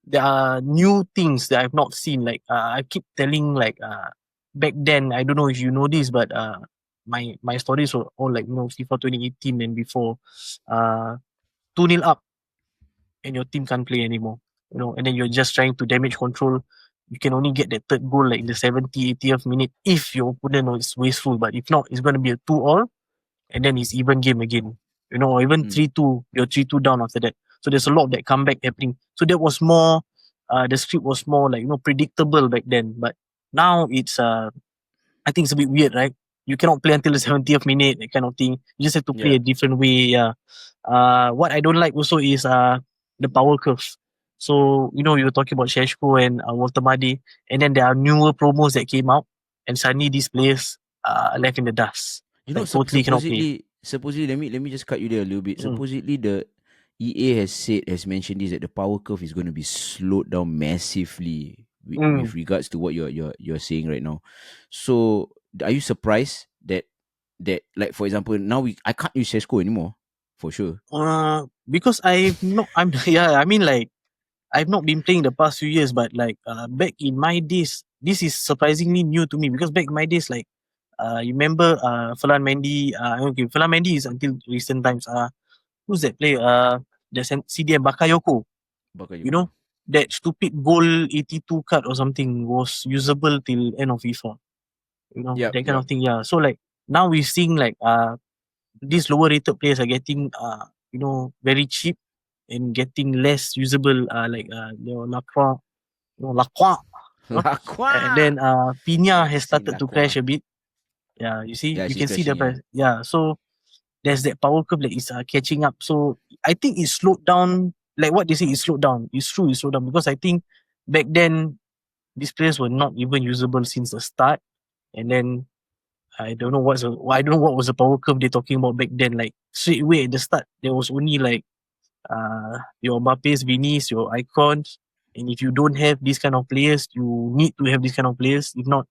there are new things that I've not seen. Like I keep telling, like back then, I don't know if you know this, but my stories were all like, you know, FIFA 2018 and before. 2-0 up and your team can't play anymore. You know, and then you're just trying to damage control. You can only get that third goal like in the 70, 80th minute if your opponent is wasteful. But if not, it's gonna be a 2-all and then it's even game again. You know, or even Mm. 3-2, you're 3-2 down after that. So there's a lot of that comeback happening. So that was more the script was more like, you know, predictable back then. But now it's I think it's a bit weird, right? You cannot play until the 70th minute, that kind of thing. You just have to play Yeah. a different way. Yeah. What I don't like also is the power curves. So, you know, you were talking about Sheshko and Walter Madi, and then there are newer promos that came out, and suddenly these players left in the dust. Like totally cannot play. Supposedly, let me just cut you there a little bit. Mm. Supposedly, the EA has mentioned this, that the power curve is going to be slowed down massively with Mm. regards to what you're saying right now. So, are you surprised that like for example now I can't use Sesco anymore for sure. Because I'm yeah, I mean, like, I've not been playing the past few years, but like back in my days, this is surprisingly new to me because back in my days, like you remember Falan Mendy, okay, Falan Mendy is until recent times. Who's that player? CDM Bakayoko. You Bakayoko. know, that stupid goal 82 card or something was usable till end of FIFA. You know, Yep. that kind Yep. of thing. Yeah. So like now we're seeing like these lower rated players are getting you know, very cheap and getting less usable, like you know, Lacroix, you know, Lacroix, you know? And Lacroix. then Pina has Merci started to crash Lacroix. a bit. Yeah, you see, Yeah, you she's can see the crashing. Yeah. price. Yeah, so there's that power curve that is catching up. So I think it slowed down. Like what they say, it slowed down. It's true, it slowed down because I think back then these players were not even usable since the start. And then I don't know what was the power curve they're talking about back then. Like straight away at the start, there was only like your Mbappe's, Vinis, your icons. And if you don't have these kind of players, you need to have these kind of players. If not,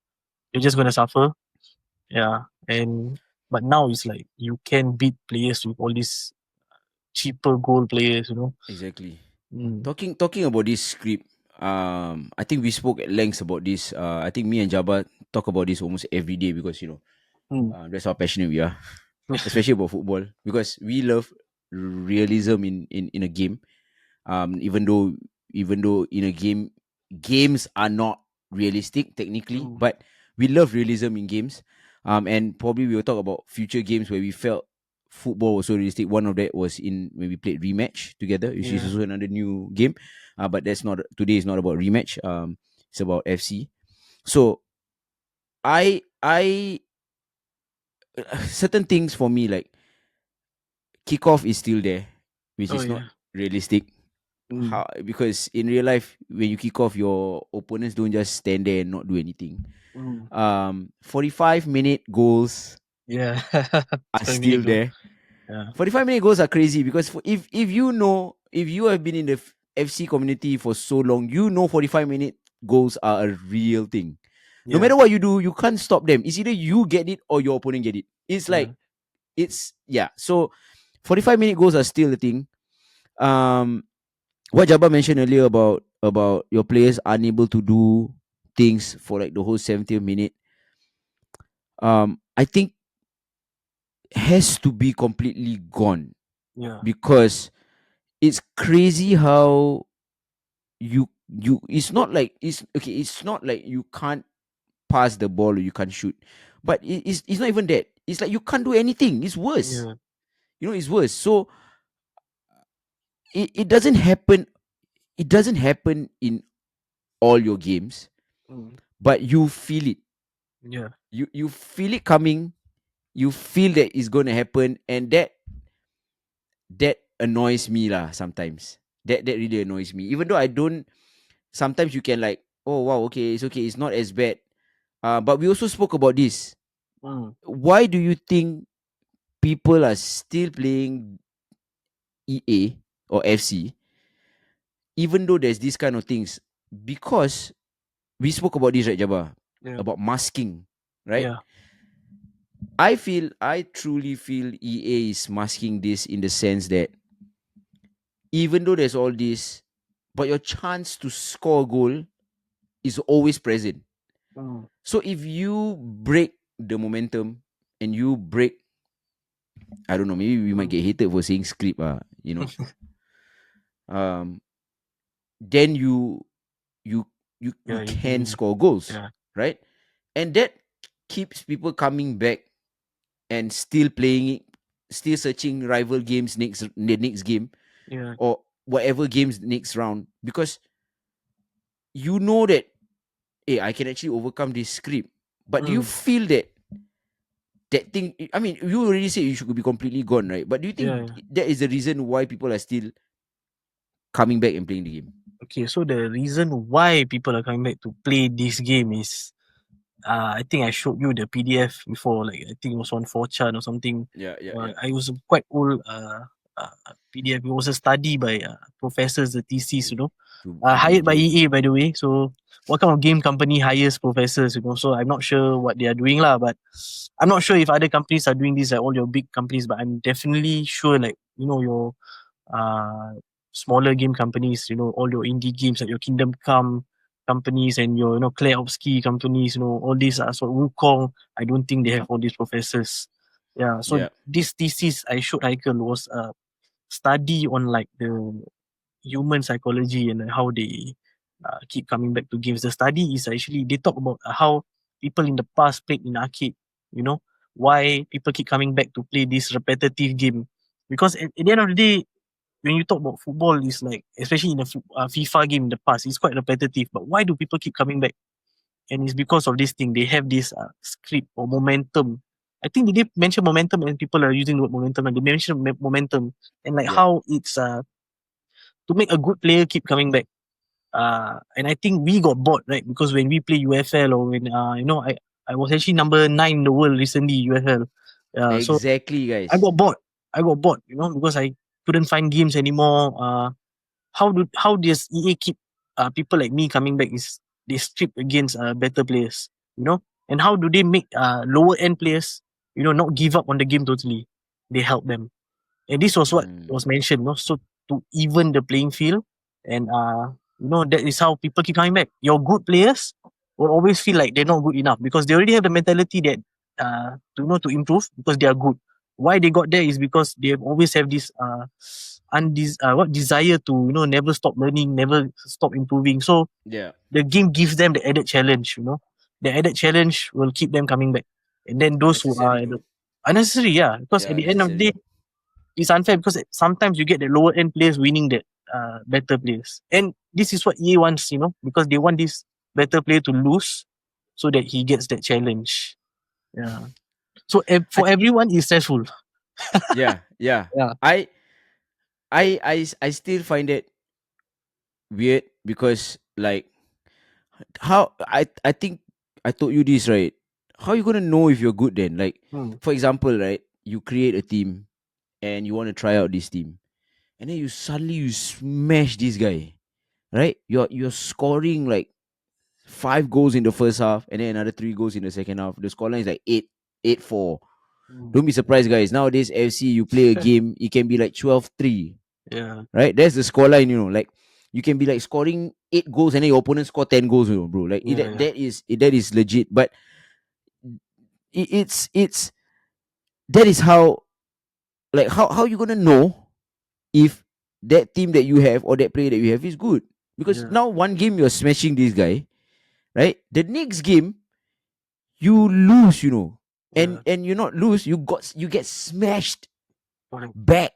you're just gonna suffer. Yeah. And but now it's like you can beat players with all these cheaper goal players, you know. Exactly. Mm. Talking about this script, I think we spoke at length about this. I think me and Jabba talk about this almost every day because Mm. that's how passionate we are, especially about football, because we love realism in a game. Even though in a game, games are not realistic technically, Mm. but we love realism in games. And probably we will talk about future games where we felt football was so realistic. One of that was in when we played rematch together, which is Yeah. also another new game. But that's not today. Is not about rematch. It's about FC. So I certain things for me like kickoff is still there, which Oh is not yeah. realistic. Mm. Because in real life, when you kick off, your opponents don't just stand there and not do anything. Mm. 45-minute goals Yeah. are 5 minute still goal. there. Yeah. 45-minute goals are crazy because if you know, if you have been in the FC community for so long, you know 45-minute goals are a real thing. No Yeah. matter what you do, you can't stop them. It's either you get it or your opponent get it. It's Yeah. like it's yeah. So 45-minute goals are still a thing. Um, what Jabbar mentioned earlier about your players unable to do things for like the whole 70th minute. I think has to be completely gone Yeah. because it's crazy how you it's not like it's okay. It's not like you can't pass the ball or you can't shoot, but it's not even that. It's like you can't do anything. It's worse. Yeah. You know, it's worse. So it doesn't happen. It doesn't happen in all your games, Mm. but you feel it. Yeah. You feel it coming. You feel that it's going to happen, and that annoys me lah sometimes. That really annoys me, even though I don't. Sometimes you can like, oh wow, okay, it's okay, it's not as bad. But we also spoke about this. Mm. Why do you think people are still playing EA or FC even though there's these kind of things? Because we spoke about this, right, Jabba, Yeah. about masking, right? Yeah. I truly feel EA is masking this in the sense that even though there's all this, but your chance to score a goal is always present. Mm. So if you break the momentum and you break, I don't know, maybe we might Mm. get hated for saying script, um, then you you Yeah. You can can win. score goals, Yeah. right? And that keeps people coming back and still playing it, still searching rival games the next game Yeah. or whatever games next round because you know that hey, I can actually overcome this script. But do you Mm. feel that that thing? I mean, you already said you should be completely gone, right? But do you Yeah. think Yeah. that is the reason why people are still coming back and playing the game? Okay. So the reason why people are coming back to play this game is I think I showed you the PDF before, like I think it was on 4chan or something. Yeah, yeah, yeah. I was a quite old PDF. It was a study by professors, the thesis, To be hired by accurate. EA, by the way. So what kind of game company hires professors, So I'm not sure what they are doing lah, but I'm not sure if other companies are doing this, like all your big companies, but I'm definitely sure, like, your uh, smaller game companies, all your indie games like your Kingdom Come companies and your, Claire Obsky companies, all these are so Wukong. I don't think they have all these professors. Yeah, so Yeah, this thesis I showed Haikal was a study on like the human psychology and how they keep coming back to games. The study is actually they talk about how people in the past played in arcade. You know why people keep coming back to play this repetitive game because at the end of the day, when you talk about football, is like especially in a FIFA game in the past, it's quite repetitive. But why do people keep coming back? And it's because of this thing. They have this script or momentum. I think they did mention momentum, and people are using the word momentum, and they mention momentum and like yeah. how it's to make a good player keep coming back. And I think we got bored, right? Because when we play UFL or when I was actually number 9 in the world recently UFL. So Exactly, I guys. got bored. Because I couldn't find games anymore. How does EA keep people like me coming back is they strip against better players, and how do they make lower end players, not give up on the game totally? They help them, and this was what Mm, was mentioned, so to even the playing field, and that is how people keep coming back. Your good players will always feel like they're not good enough because they already have the mentality that to improve because they are good. Why they got there is because they always have this what desire to never stop learning, never stop improving. So Yeah. the game gives them the added challenge. The added challenge will keep them coming back. And then those who Unnecessary are though. unnecessary, yeah, because Yeah, at the end of the day, unnecessary. it's unfair because sometimes you get the lower end players winning the better players, and this is what EA wants, because they want this better player to lose so that he gets that challenge. Yeah. So I for everyone, it's stressful. Yeah, yeah. Yeah. I still find it weird because like how I think I told you this, right? How you gonna know if you're good then? Like Mm. for example, right? You create a team and you want to try out this team, and then you smash this guy, right? You're scoring like 5 goals in the first half, and then another 3 goals in the second half. The scoreline is like 8-4. Mm. Don't be surprised, guys. Nowadays, FC, you play a game, it can be like 12-3, Yeah. right? That's the scoreline, like you can be like scoring 8 goals and then your opponent score 10 goals, bro. Like Yeah. Yeah. that is legit. But it's that is how, like how you gonna know if that team that you have or that player that you have is good? Because Yeah. now one game you're smashing this guy, right? The next game you lose, Yeah. and you not lose, you get smashed Correct. back.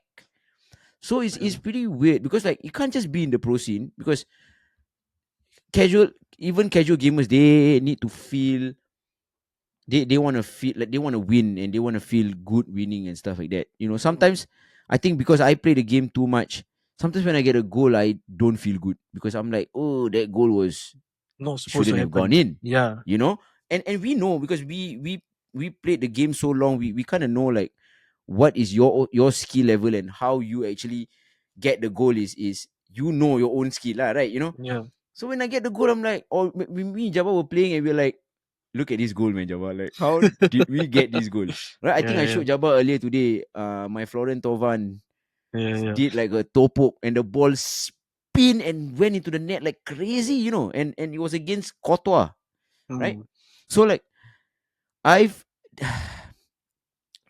So it's Yeah. pretty weird because like you can't just be in the pro scene because casual even casual gamers, they need to feel, they want to feel like they want to win and they want to feel good winning and stuff like that. Mm. Sometimes I think because I play the game too much, sometimes when I get a goal I don't feel good because I'm like, oh, that goal was Not supposed to shouldn't have gone happen. in, Yeah. you know and we know because we played the game so long, we kind of know like what is your skill level and how you actually get the goal is your own skill lah, right? Yeah. So when I get the goal, I'm like, oh, me and Jabbar were playing and we're like, look at this goal, man, Jabbar. Like, how did we get this goal? Right? I think Yeah. I Yeah. showed Jabbar earlier today. My Florent Tovan Yeah. Yeah. did like a toe poke and the ball spin and went into the net like crazy, and it was against Courtois, right? Mm. So like I've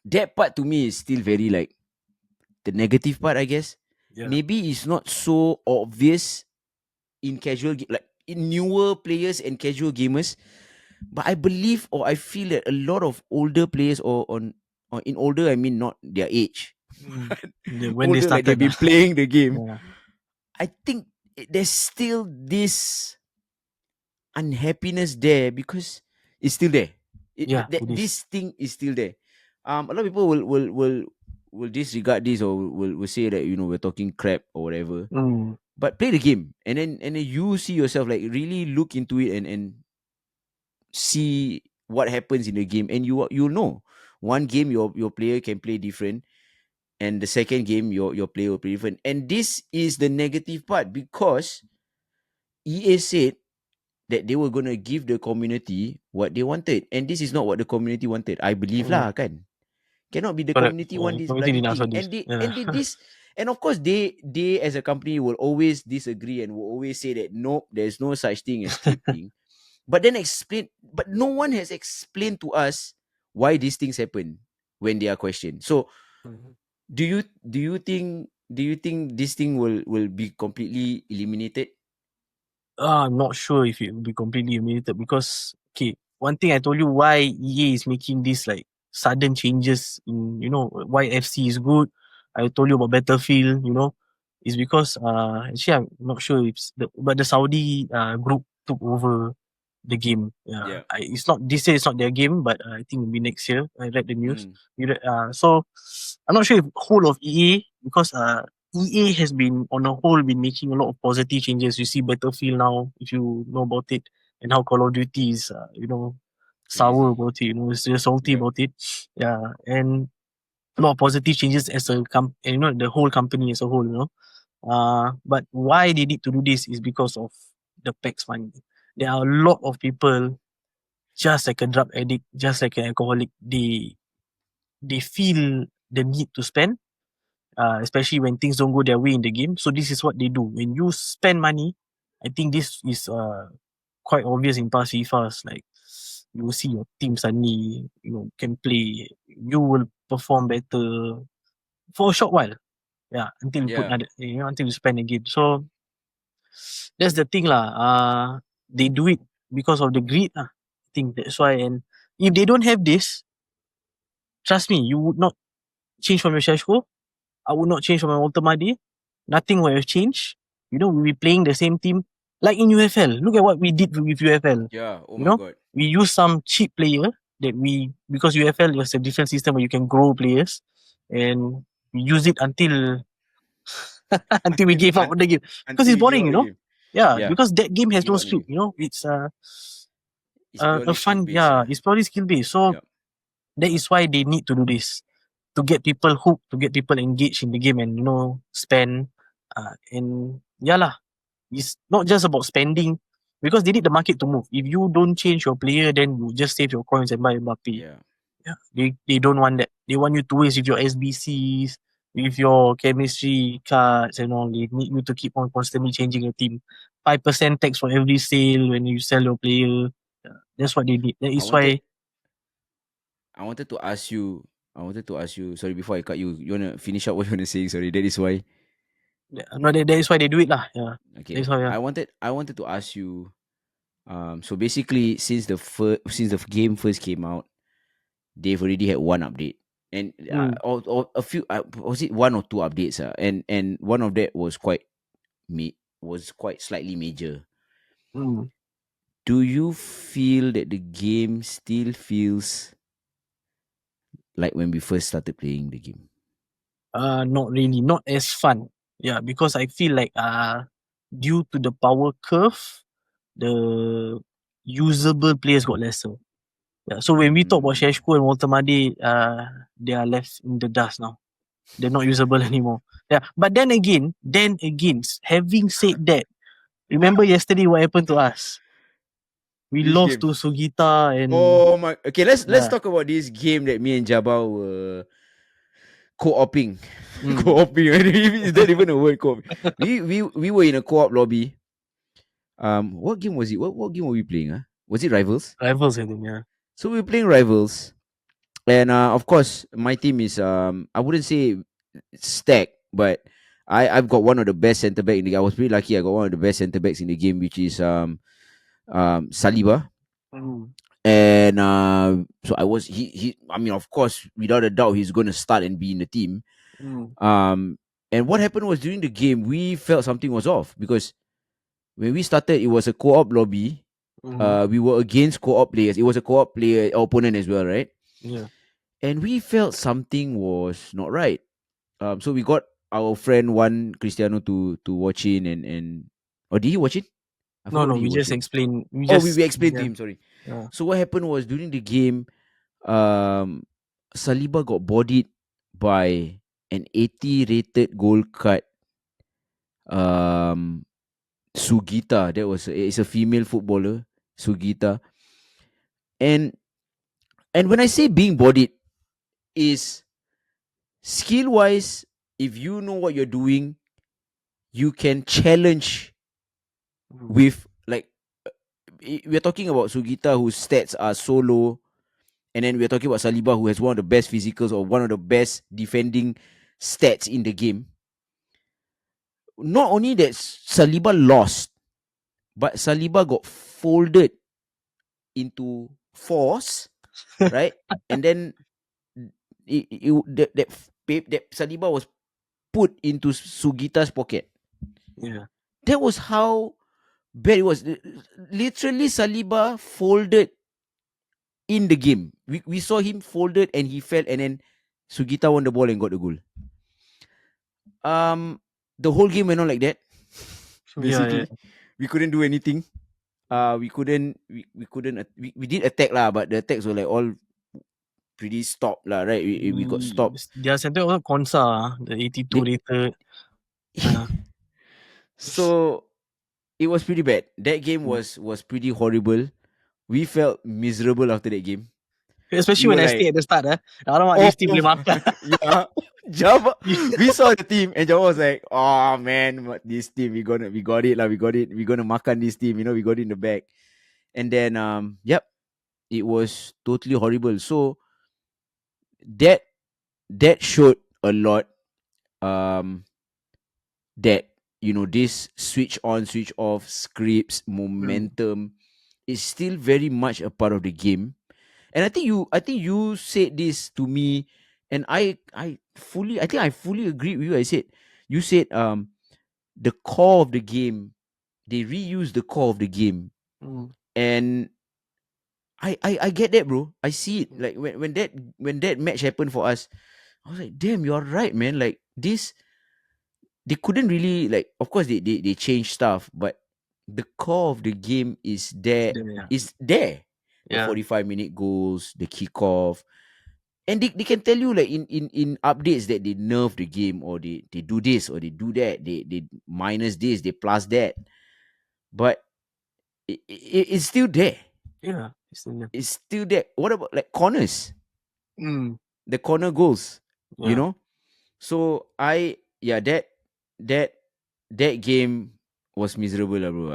that part to me is still very like the negative part, I guess. Yeah. Maybe it's not so obvious in like in newer players and casual gamers. But I believe or I feel that a lot of older players or in older I mean not their age, Mm. but When they older like they've started. been playing the game. Yeah. I think there's still this unhappiness there because it's still there. Yeah. It is. This thing is still there. A lot of people will disregard this or will say that we're talking crap or whatever. Mm. But play the game and then you see yourself, like really look into it and see what happens in the game, and you'll know one game your player can play different, and the second game your player will play different. And this is the negative part because EA said that they were gonna give the community what they wanted, and this is not what the community wanted, I believe Mm. lah, kan. Cannot be the Correct. community want Yeah. this Community bloody didn't ask for thing, this. and they Yeah. and they this and of course they as a company will always disagree and will always say that no, there's no such thing as scripting. But no one has explained to us why these things happen when they are questioned. So Mhm. do you think this thing will be completely eliminated? I'm not sure if it will be completely eliminated because okay, one thing I told you why EA is making this like sudden changes in why FC is good. I told you about Battlefield, is because actually I'm not sure if but the Saudi group took over the game. Yeah, Yeah. it's not this year. It's not their game, but I think it'll be next year. I read the news. Mm. So I'm not sure if whole of EA because EA has been on a whole been making a lot of positive changes. You see Battlefield now, if you know about it, and how Call of Duty is, sour Crazy. about it. It's just salty Yeah. about it. Yeah, and a lot of positive changes as and, the whole company as a whole. But why they need to do this is because of the PAX money. There are a lot of people just like a drug addict, just like an alcoholic. They feel the need to spend, especially when things don't go their way in the game. So this is what they do. When you spend money, I think this is quite obvious in past FIFAs. Like you will see your team suddenly, can play. You will perform better for a short while. Yeah, until you put Yeah. another, until you spend again. So that's the thing lah. They do it because of the greed lah. I think that's why. And if they don't have this, trust me, you would not change from your Shashko. I would not change from my Ultimate. Nothing would have changed. We'll be playing the same team like in UFL. Look at what we did with UFL. Yeah. Oh You my know, god. we use some cheap player because UFL was a different system where you can grow players, and we use it until until we gave up Un- on the game because until it's we give boring. up the game. Yeah, Yeah. because that game We has give no up the script. game. It's It's a purely skill fun. based. Yeah, it's purely skill based. So Yeah. that is why they need to do this to get people hooked, to get people engaged in the game, and spend. And yeah lah, it's not just about spending because they need the market to move. If you don't change your player, then you just save your coins and buy Mbappe. Yeah. Yeah, they don't want that. They want you to waste with your SBCs, with your chemistry cards and all. They need you to keep on constantly changing your team. 5% tax for every sale when you sell your player. Yeah, that's what they need. That I is wanted why. I wanted to ask you. I wanted to ask you. Sorry, before I cut you, you wanna finish up what you wanna say? Sorry, that is why. No, that is why they do it lah. Yeah, Okay. that's why. Yeah. I wanted to ask you. So basically, since the game first came out, they've already had one update, and Mm, or a few. Was it one or two updates? And one of that was quite slightly major. mm. Do you feel that the game still feels like when we first started playing the game? Not really, not as fun. Yeah, because I feel like due to the power curve, the usable players got lesser. Yeah, so when we talk about Mm. Sheshko and Walter Made, they are left in the dust now. They're not usable anymore. Yeah, but then again, having said that, remember yesterday what happened to us? We Which lost game? to Sugita and Oh my. Okay, let's yeah, talk about this game that me and Jabbar were co-oping. mm, Co-oping. Is that even a word? Co-op? We were in a co-op lobby. What game was it? What game were we playing? Was it Rivals? rivals. I think yeah. So we were playing Rivals, and of course my team is I wouldn't say stacked, but I've got one of the best centre back in the game. I was pretty lucky. I got one of the best centre backs in the game, which is Saliba. Mm, And so I was he. I mean, of course, without a doubt, he's going to start and be in the team. mm, Um, and what happened was during the game, we felt something was off because when we started, it was a co-op lobby. mm-hmm, We were against co-op players. It was a co-op player opponent as well, right? yeah. And we felt something was not right. So we got our friend one Cristiano to watch in and or did he watch it? I No, forgot no, whether he we watched just it. explain. We Oh, we just explained to yeah. him. Sorry. Yeah. So what happened was during the game, um, Saliba got bodied by an 80 rated goal card. Um, Sugita. It's a female footballer, Sugita. And when I say being bodied is skill wise, if you know what you're doing, you can challenge Mm, with like we're talking about Sugita whose stats are so low, and then we're talking about Saliba who has one of the best physicals or one of the best defending stats in the game. Not only that Saliba lost, but Saliba got folded into fours, right? And then that Saliba was put into Sugita's pocket. yeah. That was how bad it was. Literally, Saliba folded in the game. We saw him folded and he fell, and then Sugita won the ball and got the goal. Um, the whole game went on like that. So yeah, yeah. Basically, we couldn't do anything. We did attack lah, but the attacks were like all pretty stopped lah, right? We got stopped. Their center also Konsa, the 82 They, rated. Uh, so it was pretty bad. That game mm. was pretty horrible. We felt miserable after that game. We Especially when were I stay like, at the start. Alamak, oh this team boleh makan. yeah, Java. We saw the team, and Java was like, "Oh man, this team we got it lah, we got it. We're gonna makan this team. We got it in the bag." And then yep, it was totally horrible. So that showed a lot. um that this switch on switch off scripts Mm. momentum is still very much a part of the game. And I think you said this to me, and I fully agree with you. You said the core of the game, they reuse the core of the game. Mm. And I get that, bro. I see it. Mm. Like when that match happened for us, I was like, damn, you're right, man. Like this, they couldn't really, like, of course they changed stuff, but the core of the game is It's there. there, yeah. Is there. The Yeah. 45-minute goals, the kickoff. And they can tell you, like, in updates, that they nerf the game, or they do this or they do that, they minus this, they plus that. But it's still there. Yeah. It's in there. It's still there. What about, like, corners? Mm. The corner goals, you Yeah. know? So that that game was miserable, lah, bro.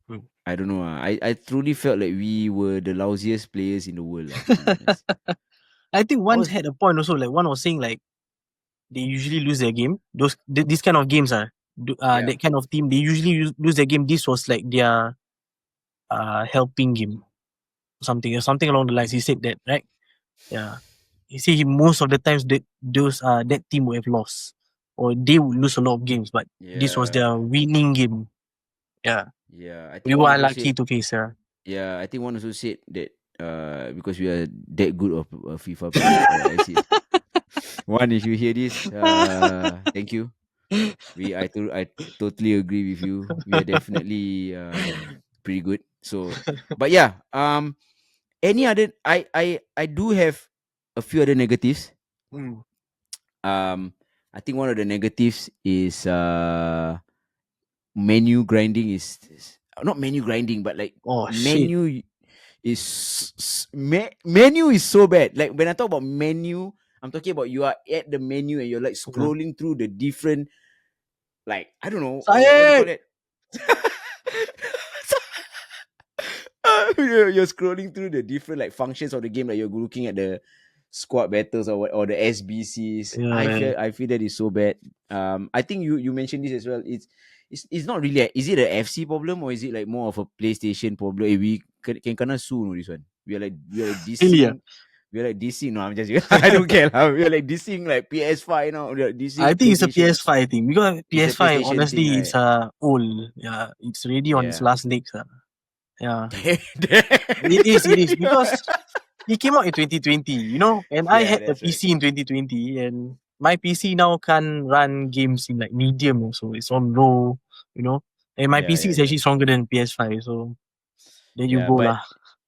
Mm. I don't know. I truly felt like we were the lousiest players in the world, lah, to be honest. I think I one was had a point also. Like one was saying, like they usually lose their game. This kind of games are Yeah. that kind of team. They usually lose their game. This was like their helping game, something along the lines. He said that, right? Yeah. You see, most of the times that team would have lost, or they would lose a lot of games. But this was their Yeah. winning game. Yeah, Yeah. I we think one were also said lucky to face her. Yeah, I think one also said that because we are that good of FIFA players. I see. One, if you hear this, thank you. I totally agree with you. We are definitely pretty good. So, but yeah, any other, I do have a few other negatives. Mm. Um, I think one of the negatives is menu grinding is not menu grinding, but like Oh shit! menu menu is so bad. Like when I talk about menu, I'm talking about you are at the menu and you're like Yeah. scrolling through the different, like, I don't know, what do you call Syed! that? You're scrolling through the different, like, functions of the game, like you're looking at the squad battles or the SBCs. Yeah. I feel that is so bad. I think you mentioned this as well. It's not really is it a FC problem, or is it like more of a PlayStation problem? We can kinda sue, no, this one. We are like Really? Yeah. dissing. We are like dissing. No, I'm just I don't care. Lah. We are like dissing like PS5 now. We are I dissing think it's a PlayStation. PS5 thing because It's a PS5 PlayStation thing, honestly right? it's old. Yeah, it's already on its Yeah. last legs. Yeah, it is because it came out in 2020, and I Yeah, had a that's right. PC in 2020, and my PC now can't run games in like medium, so it's on low, and my Yeah, PC yeah, is yeah. actually stronger than PS5, so there you Yeah, go but lah.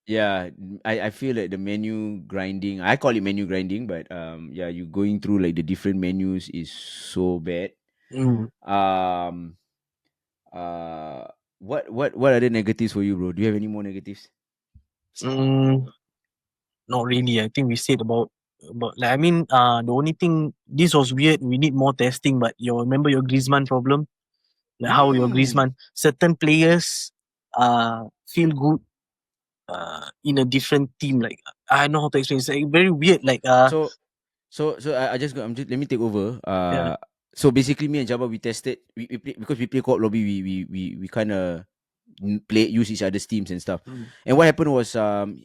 yeah, I feel like the menu grinding, I call it menu grinding, but yeah, you going through like the different menus is so bad. Mm. Um uh what are the negatives for you, bro? Do you have any more negatives? Mm, not really. I think we said about like I mean the only thing this was weird. We need more testing, but remember your Griezmann problem, like how your Mm. Griezmann certain players feel good in a different team. Like I don't know how to explain. It's like very weird. Like So I just got, let me take over. yeah. So basically, me and Jabba, we tested, we play, because we play co-op lobby, we kind of play, use each other's teams and stuff. Mm. And what happened was,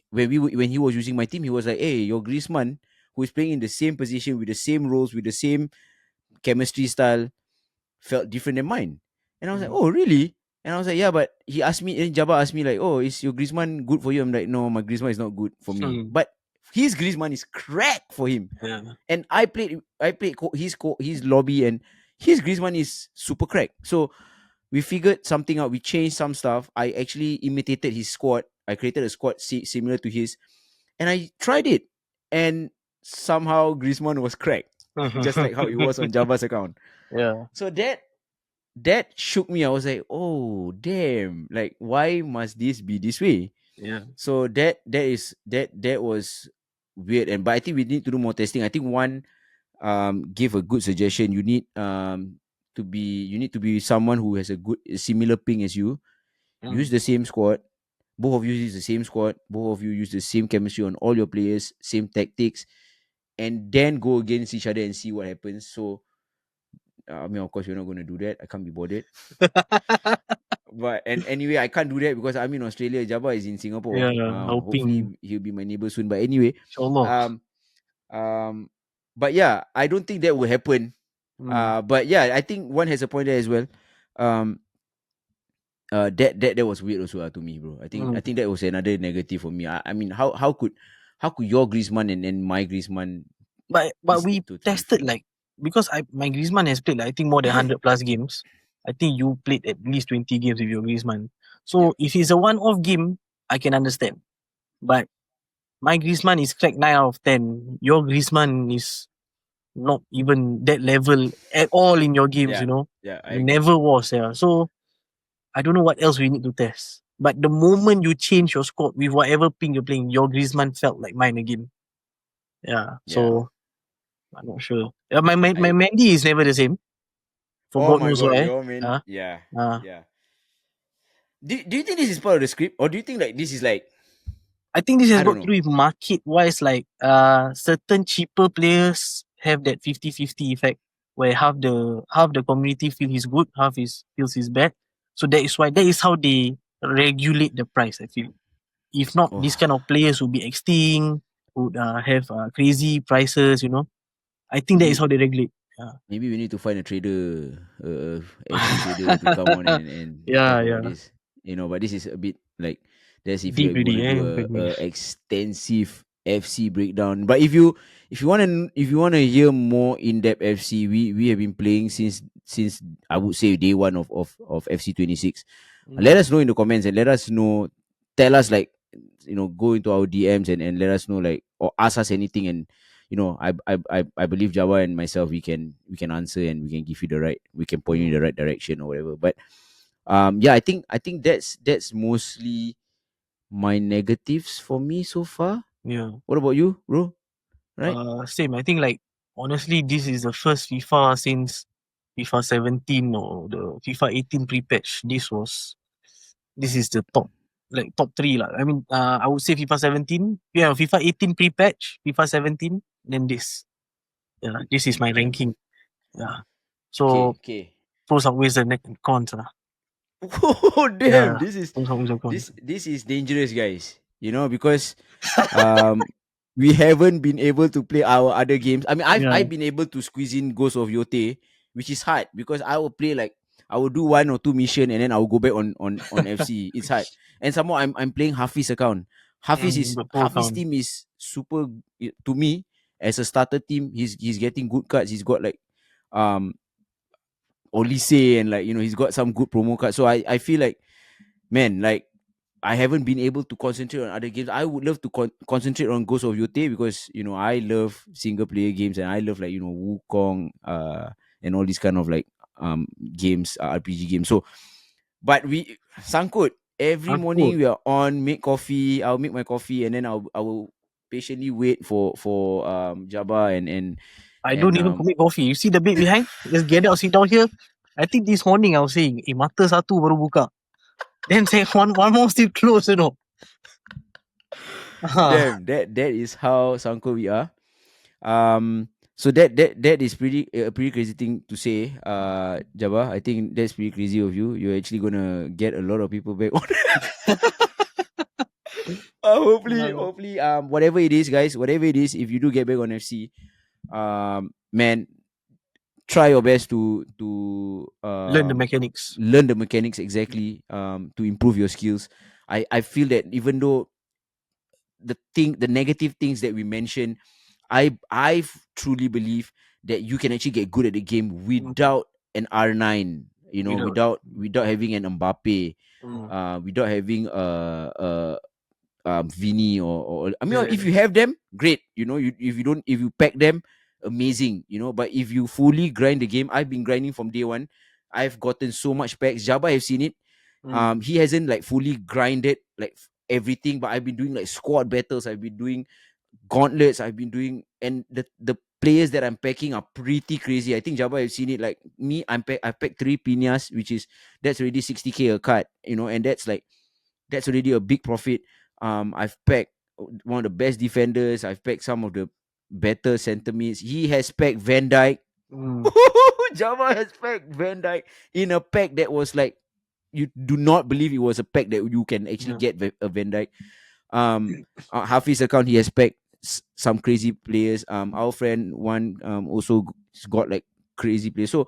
when he was using my team, he was like, "Hey, your Griezmann, who is playing in the same position with the same roles with the same chemistry style, felt different than mine." And I was like, Mm. "Oh, really?" And I was like, "Yeah," but he asked me, and Jabba asked me like, "Oh, is your Griezmann good for you?" I'm like, "No, my Griezmann is not good for me." Mm. But his Griezmann is crack for him. Yeah. And his lobby, and his Griezmann is super crack. So we figured something out. We changed some stuff. I actually imitated his squad. I created a squad similar to his, and I tried it, and somehow Griezmann was cracked, just like how it was on Java's account. Yeah. So that shook me. I was like, oh damn! Like, why must this be this way? Yeah. So that was weird. And but I think we need to do more testing. I think one give a good suggestion. You need to be someone who has a similar ping as you. Use Mm. the same squad. Both of you use the same squad. Both of you use the same chemistry on all your players, same tactics, and then go against each other and see what happens. So I mean, of course, you're not going to do that. I can't be bothered. But and anyway, I can't do that because I'm in Australia. Jabba is in Singapore. Yeah, hoping, Hopefully he'll be my neighbor soon. But anyway, inshallah. um, um, but yeah, I don't think that will happen. Mm, But yeah, I think one has a point there as well. Um, that was weird also to me, bro. I mm. think that was another negative for me. I mean, how could your Griezmann and my Griezmann But is we totally tested different? like, because my Griezmann has played like, I think more than 100 plus games. I think you played at least 20 games with your Griezmann. Yeah, So if it's a one-off game, I can understand. But my Griezmann is cracked 9 out of 10. Your Griezmann is not even that level at all in your games, yeah, you know. yeah. I agree. Never was, yeah. So I don't know what else we need to test. But the moment you change your squad with whatever ping you're playing, your Griezmann felt like mine again. Yeah. Yeah, So I'm not sure. My I. Mendy is never the same. For Oh God my knows god, why. your man. Uh, Yeah, uh, yeah. Do you think this is part of the script, or do you think like this is like I think this has I don't got to know? do with market wise, like certain cheaper players have that 50-50 effect where half the community feel he's good, half is feels he's bad. So that is how they regulate the price, I feel. If not, Oh, these kind of players would be extinct, would have crazy prices, you know. I think that is maybe how they regulate. Yeah. maybe we need to find a trader, FC trader to come on and talk Yeah, about yeah. this. But this is a bit like that's if you Deep want really, to do eh? a extensive FC breakdown. But if you want to hear more in depth FC, we have been playing since I would say day one of FC 26. Let Mm, us know in the comments and let us know. Tell us like go into our DMs and let us know like or ask us anything and I believe Java and myself we can answer and we can give you the right we can point you in mm, the right direction or whatever. But yeah, I think that's mostly my negatives for me so far. yeah. What about you, bro? Right? Same. I think like honestly, this is the first FIFA since FIFA 17 or the FIFA 18 pre-patch. This is the top, like top three lah. I mean, I would say FIFA 17, yeah, FIFA 18 pre-patch, FIFA 17, then this. Yeah, this is my Damn. ranking. Yeah. Okay, So okay. pros outweighs the cons lah. Oh damn, Yeah, this is pros outweighs the cons. this is dangerous, guys. Because um we haven't been able to play our other games. I mean, I've Yeah. been able to squeeze in Ghost of Yote, which is hard because I will play like I will do one or two mission and then I will go back on FC. It's hard, and somehow I'm playing Hafiz account. But pro Hafiz account. team is super to me as a starter team. He's getting good cards. He's got like um Olise and like he's got some good promo cards. So I feel like man like I haven't been able to concentrate on other games. I would love to concentrate on Ghost of Yote because I love single player games and I love like Wukong and all these kind of like games RPG games. So but we Sangkut every Takut. morning we are on make coffee. I'll make my coffee and then I will patiently wait for Jabba and I and don't even commit coffee. You see the bed behind? Just get out, sit down here. I think this morning I was saying, mata satu baru buka. Then say one more still close, you know. Ah, damn that is how Sangkut we are. So that is pretty a pretty crazy thing to say, Jabba. I think that's pretty crazy of you. You're actually gonna get a lot of people back on. Hopefully, whatever it is, guys, whatever it is, if you do get back on FC, man, try your best to learn the mechanics. learn the mechanics exactly, to improve your skills. I feel that even though the negative things that we mentioned, I truly believe that you can actually get good at the game Mm, without an R9, without. without having an Mbappe, Mm, without having Vini or I mean if you exactly. have them, great. If you don't, if you pack them, amazing. But if you fully grind the game, I've been grinding from day one. I've gotten so much packs. Jabba have seen it. Mm, He hasn't like fully grinded like everything, but I've been doing like squad battles. I've been doing gauntlets. I've been doing, and the players that I'm packing are pretty crazy. I think Jabba have seen it. Like me, I packed 3 pinas, which is that's already 60K a card. And that's already a big profit. I've packed one of the best defenders. I've packed some of the better centre mids. He has packed Van Dijk. Jabbar has packed Van Dijk in a pack that was like, you do not believe it was a pack that you can actually Yeah. get a Van Dijk. Hafiz account, he has packed some crazy players. Our friend one also got like crazy players. So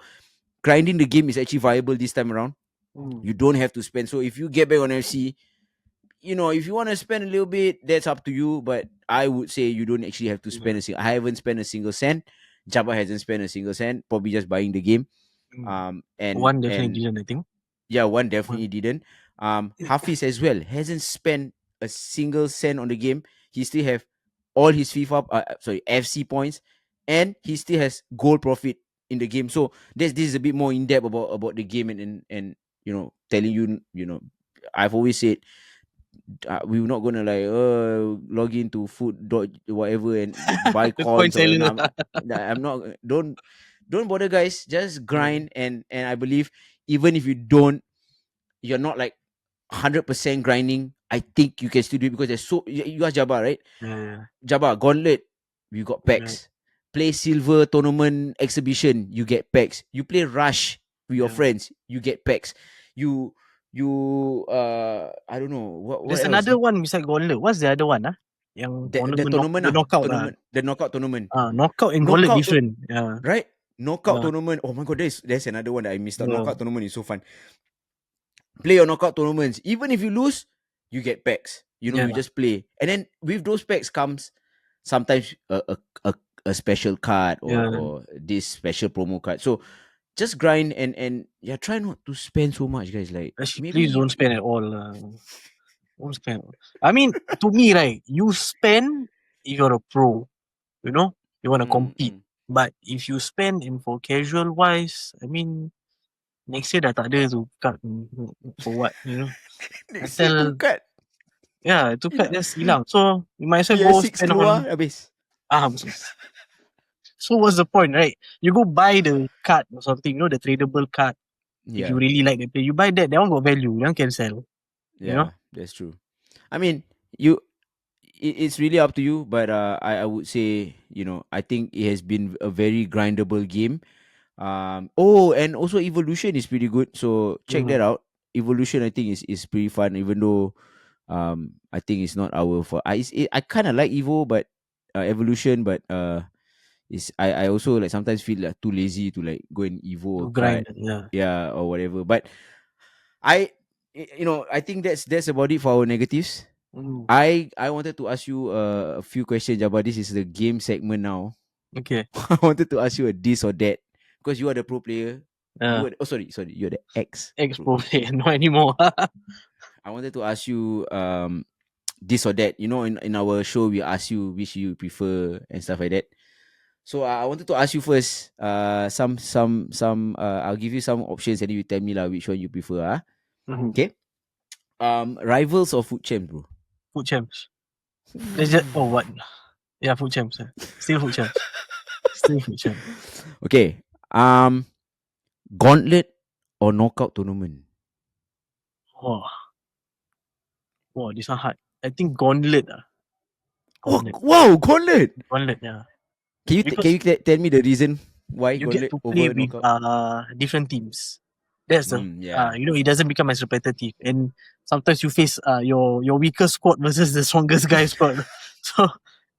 grinding the game is actually viable this time around. You don't have to spend. So if you get back on FC, if you want to spend a little bit, that's up to you. But I would say you don't actually have to spend Yeah. a single. I haven't spent a single cent. Jabba hasn't spent a single cent. Probably just buying the game. And One definitely and didn't, I think. yeah, one definitely One. didn't. Hafiz as well hasn't spent a single cent on the game. He still have all his FC points, and he still has goal profit in the game. So this is a bit more in depth about the game, and telling you, I've always said, we're not gonna like log into food dot whatever and buy The coin coins or whatever. No, seller. I'm not. Don't bother, guys. Just Yeah. grind, and I believe even if you're not like 100% grinding, I think you can still do it because there's so you are Jabbar, right? Yeah. Jabbar Gauntlet, you got Right. packs. Play silver tournament exhibition, you get packs. You play rush with your Yeah. friends, you get packs. You I don't know what There's else. another one beside Gauntlet. What's the other one? Yang The tournament the knockout. the knockout tournament. Knockout and Gauntlet Knockout to, different. Yeah. right? Knockout Yeah. tournament. Oh my god, there's another one that I missed out. Yeah. Knockout tournament is so fun. Play your knockout tournaments. Even if you lose, you get packs. You Yeah. just play. And then with those packs comes sometimes a special card, Yeah. or this special promo card. So just grind, and yeah, try not to spend so much, guys. Like Actually, maybe please don't spend at all. Don't spend. I mean, to me, right, you spend if you're a pro, you want to compete. mm. But if you spend in for casual wise, I mean, next year dah tak ada tu card for what, Next year tu Asal, card. tu card Hilang. just hilang. So, you might as well go PS6 spend keluar on, habis. so what's the point, right? You go buy the card or something, the tradable card. If you Yeah. really like the play, you buy that one got value, that one can sell. Yeah, that's true. I mean, it's really up to you, but I would say, I think it has been a very grindable game. And also Evolution is pretty good, so check that out. Evolution, I think, is pretty fun, even though I think it's not our for I kind of like Evo, but Evolution, but is I also like sometimes feel like too lazy to like go and Evo To a card, grind, yeah. yeah, or whatever. But I think that's about it for our negatives. I wanted to ask you a few questions, Jabba. This is the game segment now. Okay. I wanted to ask you a this or that, because you are the pro player. Sorry, you're the ex Expo player, not anymore. I wanted to ask you this or that. In our show we ask you which you prefer and stuff like that. So I wanted to ask you first. Some I'll give you some options and you tell me which one you prefer. Okay. Rivals or food champs, bro? Food champs. Let's just what? Yeah, food champs. Still food champs. Still food champs. Okay. Gauntlet or knockout tournament? Wow, this one hard. I think Gauntlet. Gauntlet. Oh, wow, Gauntlet. Gauntlet, yeah. Can you tell me the reason why You Gauntlet get to play over with knockout? different teams. That's the Yeah. it doesn't become as repetitive, and sometimes you face your weaker squad versus the strongest guy squad. So,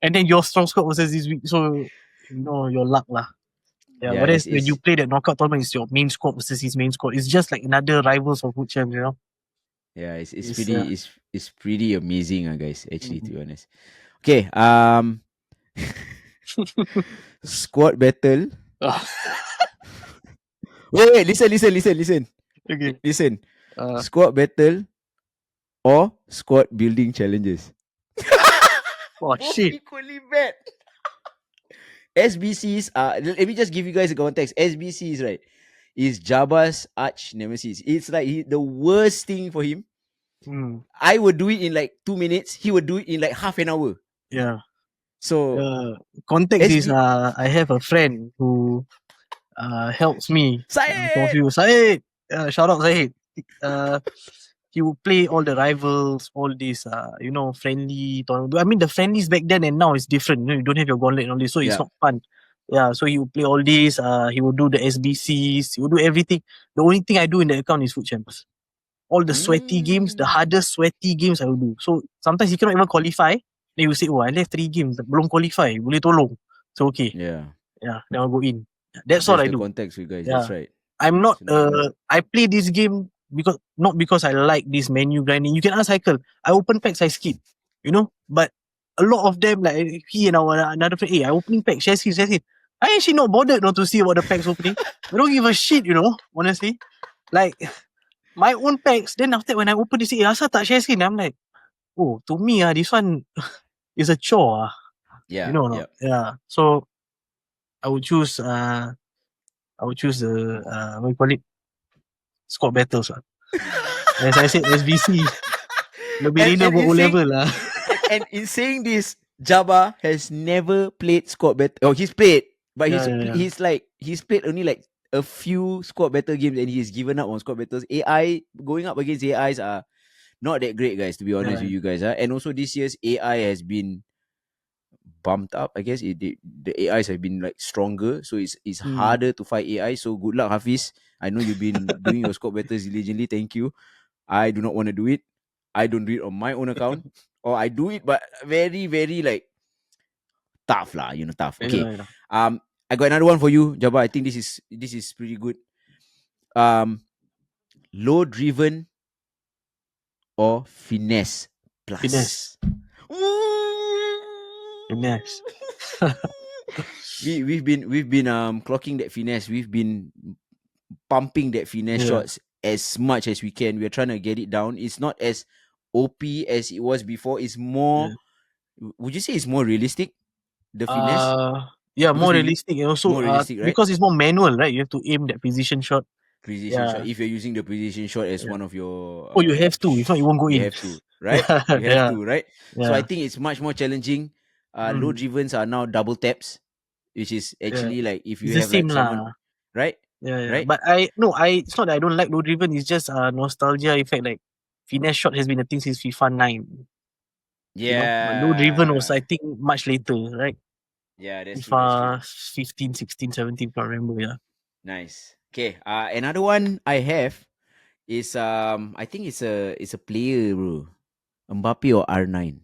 and then your strong squad versus this weak. So, your luck lah. Yeah, Yeah, whereas when you play the knockout tournament, it's your main squad versus his main squad. It's just like another rivals of food champs, Yeah, it's It's, pretty it's pretty amazing, guys. Actually, to be honest. Okay. Squad battle. Wait, listen. Okay. Listen. Squad battle or squad building challenges. Oh shit. Equally bad. SBCs let me just give you guys a context. SBCs, right, is Jabba's arch nemesis. It's like the worst thing for him. I would do it in like 2 minutes. He would do it in like half an hour. Yeah. So context is I have a friend who helps me. Syed. Shout out Syed. He would play all the rivals, all these friendly tournament. I mean the friendlies back then and now is different. You don't have your gauntlet and all this, so it's not fun. Yeah, so he would play all this. He would do the SBCs. He would do everything. The only thing I do in the account is food champs. All the sweaty games, the Mm. hardest sweaty games I will do. So sometimes he cannot even qualify. Then he will say, "Oh, I left 3 games, belum qualify. Boleh tolong?" So okay, Yeah. yeah, then I'll go in. That's all That's I the do. context for you guys. That's Yeah, right. I'm not. So not even. I play this game because not because I like this menu grinding. You can ask Haikal. I open packs, I skip. You know, but a lot of them like he and our another friend. Hey, I opening pack, share screen, share screen. I actually not bothered not to see about the packs opening. I don't give a shit. You know, honestly, like my own packs. Then after when I open this, asal tak share screen? I'm like, oh, to me, this one is a chore. You Yeah. know or not? Yeah. Yeah. So I would choose. I would choose the what you call it, squad battles. As I said, SBC lebih and rindu and buat in O saying level lah. and in saying this, Jabbar has never played squad battle. Oh, he's played, but Yeah, yeah, yeah. he's played only like a few squad battle games, and he's given up on squad battles. AI going up against AIs are not that great, guys. To be honest Yeah. with you guys, and also this year's AI has been bumped up. I guess the AIs have been like stronger, so it's Hmm. harder to fight AI. So good luck, Hafiz. I know you've been doing your squad battles diligently. Thank you. I do not want to do it. I don't do it on my own account, or I do it, but very, very like tough lah. Tough. Yeah, Okay. yeah. I got another one for you, Jabba. I think this is pretty good. Um, low driven or finesse Finesse. plus. Ooh. Finesse. We've been clocking that finesse. We've been pumping that finesse Yeah, shots as much as we can. We're trying to get it down. It's not as OP as it was before. It's more. yeah. Would you say it's more realistic? The finesse, Uh, yeah, because more we realistic and also more realistic, right? because it's more manual, right? You have to aim that precision shot. Precision shot. Yeah, If you're using the precision shot as yeah. one of your, Oh, you have to. If not, you won't go you in. have to, right? Yeah, You have yeah, to, right? So I yeah. think it's much more challenging. Low Mm, drivens are now double taps, which is yeah. actually like if It's you the have same like someone, lah. right, Yeah, yeah. right, But it's not that I don't like low driven. It's just nostalgia effect. Like finesse shot has been a thing since FIFA 9. You know, but low driven was I yeah, think much later, right? yeah, that's true, that's true. FIFA 15, 16, 17, can't remember. Yeah, Nice. Okay. Another one I have is I think it's a player, bro. Mbappe or R9.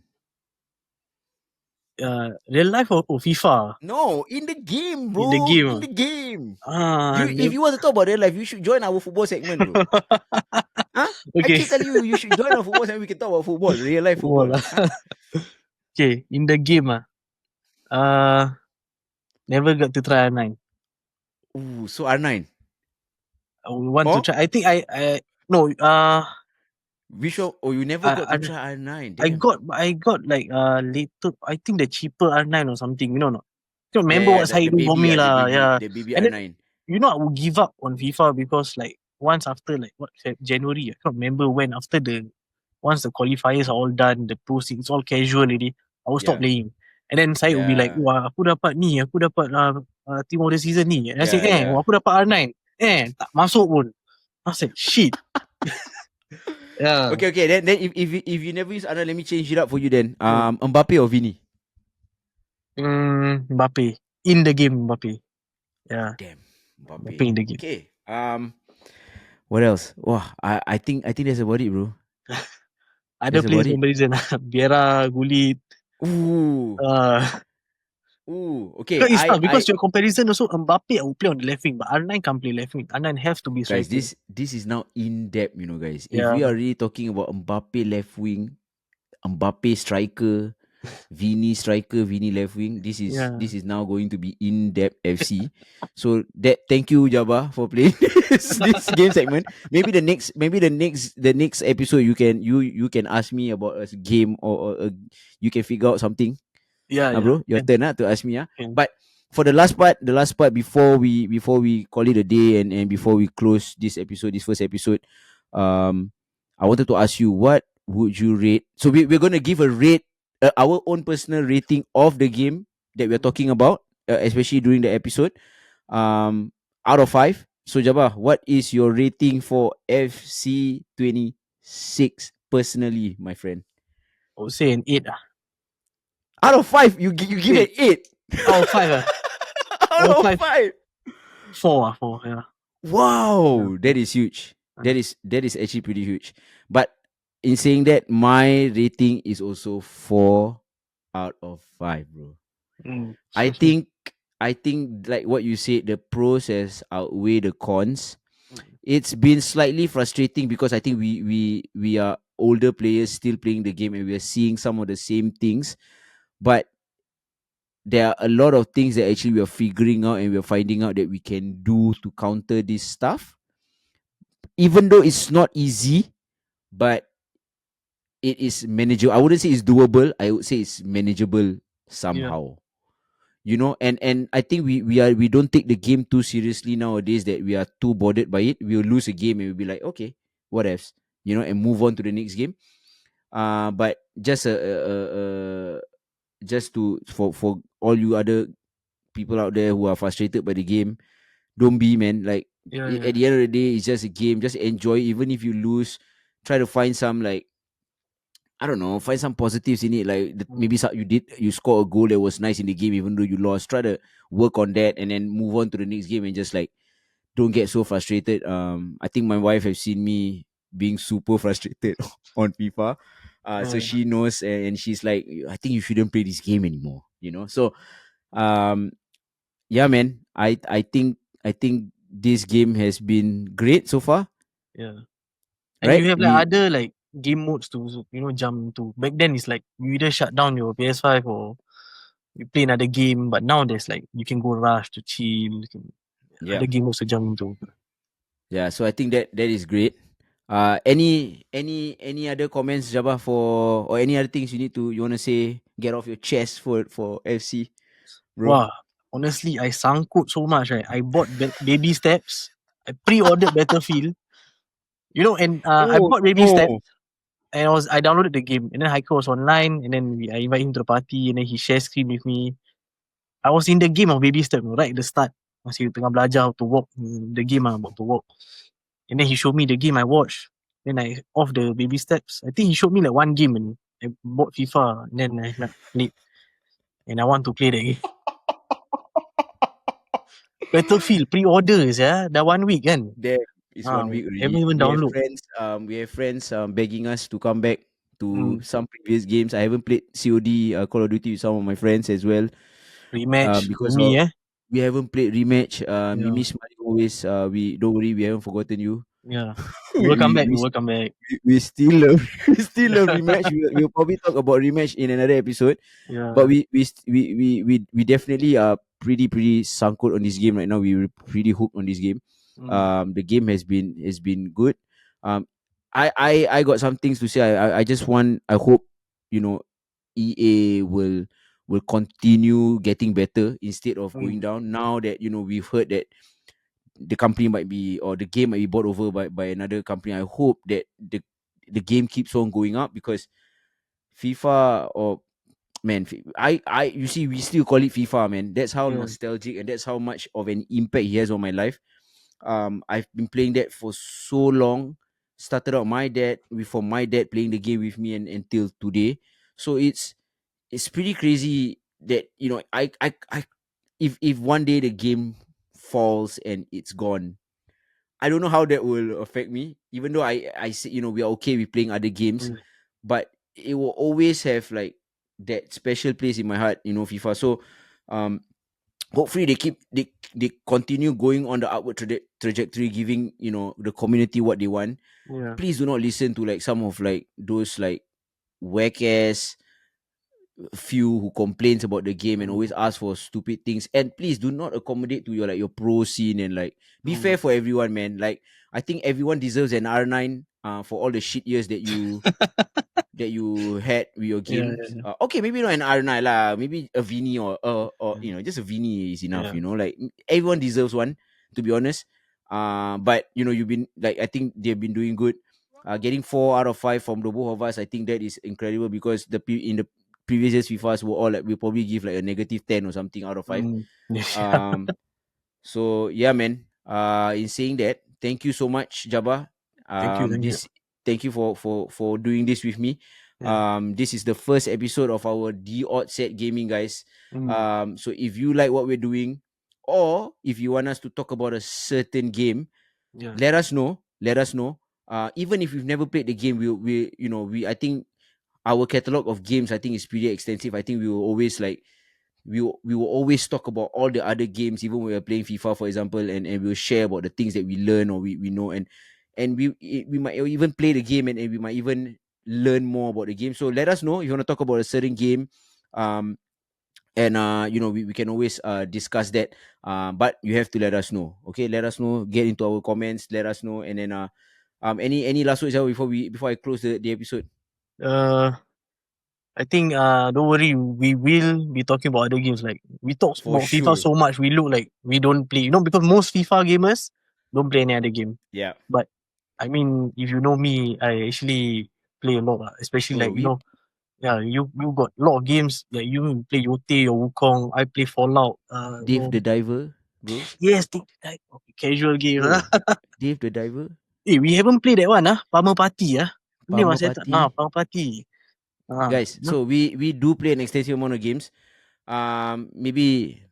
real life or FIFA No, in the game, in the bro. In game. the game. Ah, If you want to talk about real life, you should join our football segment, bro. Huh? I okay. keep telling you, you should join our football segment. We can talk about football, real life Football football. lah. Huh? Okay, in the game uh, never got to try R9. Ooh, so R9. I would want to Or try. I think I no which one? Oh, you never got to I try R9. I Damn. got I got like later I think the cheaper R9 or something, you know or not? Can't Yeah, remember yeah, what the side do for baby, me the lah, baby, yeah. the baby And then R9. you know I would give up on FIFA because like once after like what January, I can't remember when after the once the qualifiers are all done, the pro it's all casual already, I will stop Yeah, playing. And then Syed will be like, yeah, wah aku dapat ni, aku dapat team of the season ni. And I say, yeah, yeah. wah, aku dapat R9. Tak masuk pun. I said, shit. Yeah. Okay, okay. Then if you never use R9, let me change it up for you. Then Yeah. Mbappe or Vini. Mbappe. In the game, Mbappe. Yeah. Damn, Mbappe Mbappe. in the game. Okay. What else? Wah, I think that's about it, bro. Other That's about players it. comparison. Biera, Gullit. Ooh, Uh, Okay, because it's tough I because your comparison also Mbappe I will play on the left wing, but R9 can't play left wing. R9 have to be guys, striker. this is now in depth, guys. If Yeah. we are really talking about Mbappe left wing, Mbappe striker, Vini striker, Vini left wing, this is Yeah. this is now going to be in depth FC. So thank you, Jabba, for playing this game segment. Maybe the next episode you can ask me about a game, or you can figure out something. Yeah, yeah. Bro, your Can, turn to ask me. can. But for the last part before we call it a day, and before we close this first episode, um, I wanted to ask you, what would you rate? So we're gonna give a rate, our own personal rating of the game that we're talking about, especially during the episode, um, out of 5. So Jabba, what is your rating for FC 26 personally, my friend? I would say an 8. Out of 5, you give it 8. 8. Out of 5. Out Oh, of five, 5. four. Yeah, yeah, Wow, that four. is huge. Uh, That is actually pretty huge. But in saying that, my rating is also 4 out of 5, bro. mm. I think I think like what you said, the pros has outweigh the cons. Mm. It's been slightly frustrating because I think we are older players still playing the game and we are seeing some of the same things. But there are a lot of things that actually we are figuring out and we are finding out that we can do to counter this stuff. Even though it's not easy, but it is manageable. I wouldn't say it's doable. I would say it's manageable Yeah, somehow. You know, and I think we don't take the game too seriously nowadays, that we are too bothered by it. We'll lose a game and we'll be like, okay, what else? You know, and move on to the next game. But just just to for all you other people out there who are frustrated by the game, don't be, man. Like, yeah, at yeah. the end of the day, it's just a game. Just enjoy. Even if you lose, try to find some, like, I don't know, find some positives in it. Like, Mm. maybe you score a goal that was nice in the game, even though you lost. Try to work on that and then move on to the next game and just like don't get so frustrated. I think my wife has seen me being super frustrated on FIFA. So Yeah, she knows, and she's like, I think you shouldn't play this game anymore. You know. So um, yeah, man. I think this game has been great so far. yeah. And Right? you have like We other like game modes to jump into. Back then it's like you either shut down your PS5 or you play another game. But now there's like you can go rush to chill. You can, Yeah. other game modes to jump into. Yeah, so I think that is great. Any other comments, Jabba, for, or any other things you wanna say, get off your chest for FC, bro? Wah, honestly, I sangkut so much. Right, I bought baby steps. I pre-ordered Battlefield. And I Oh bought baby steps no. and I downloaded the game and then Haikal was online and then I invite him to the party and then he share screen with me. I was in the game of baby step right at the start. Masih tengah belajar how to walk the game about to walk. And then he showed me the game I watched. Then I off the baby steps. I think he showed me like one game and I bought FIFA and then I nak need and I want to play that game. Battlefield pre-orders dah 1 week kan. There is Ah, 1 week haven't already. even download. We have friends begging us to come back to Mm. some previous games. I haven't played COD, Call of Duty, with some of my friends as well. Rematch with Because me we haven't played rematch. Yeah. Mimi Smiley always, we don't worry, we haven't forgotten you. Yeah. We will come we, back. We we will come back. we still love we still love rematch. We'll probably talk about rematch in another episode. But Yeah. we definitely are pretty sunk on this game right now. We were pretty hooked on this game. Mm. The game has been good. I got some things to say. I just want, I hope, you know, EA will continue getting better instead of going Mm. down. Now that, we've heard that the company might be, or the game might be bought over by another company. I hope that the game keeps on going up, because FIFA, or man, I you see, we still call it FIFA, man. That's how Yeah. nostalgic and that's how much of an impact he has on my life. I've been playing that for so long. Started out from my dad playing the game with me, and until today. So it's pretty crazy that, I if one day the game falls and it's gone, I don't know how that will affect me. Even though I say, we are okay with playing other games, Mm. but it will always have like that special place in my heart, FIFA. So um hopefully they continue going on the upward trajectory, giving, the community what they want. Yeah. Please do not listen to like some of like those like whack ass few who complains about the game and Mm. always ask for stupid things. And please do not accommodate to your, like, your pro scene, and like be Mm. fair for everyone, man. Like, I think everyone deserves an R9 for all the shit years that you had with your Yeah. games. Yeah. Okay, maybe not an R9 lah, maybe a Vini, or Yeah. just a Vini is enough. Yeah. Like, everyone deserves one, to be honest. But you've been like, I think they've been doing good. Getting 4 out of 5 from the both of us, I think that is incredible, because in the previous years FIFAs were all like, we probably give like a -10 or something out of 5. Mm. Yeah. Um, so yeah, man. In saying that, thank you so much, Jabba. Thank you. Thank you. This Thank you for doing this with me. Yeah. This is the first episode of our The Odd Set Gaming, guys. Mm. So if you like what we're doing, or if you want us to talk about a certain game, Yeah. let us know. Let us know. Even if we've never played the game, we I think our catalog of games, I think, is pretty extensive. I think we will always like we will always talk about all the other games, even when we are playing FIFA, for example, and we'll share about the things that we learn or we know, and we might even play the game, and we might even learn more about the game. So let us know if you want to talk about a certain game. And we can always discuss that, but you have to let us know. Okay, let us know, get into our comments, let us know. And then any last words before I close the episode? Uh, I think don't worry, we will be talking about other games. Like we talk For about FIFA sure. so much, we look like we don't play. You know, because most FIFA gamers don't play any other game. Yeah. But I mean, if you know me, I actually play a lot. Especially Oh, like we yeah, you got a lot of games like you play Yote or Wukong. I play Fallout. Dave the Diver, bro. Yes, like casual game. Bro, Dave the Diver, We haven't played that one. Farmer Party. Ni Palmer masa Party. Farmer Party. Guys, No. so we do play an extensive amount of games. Maybe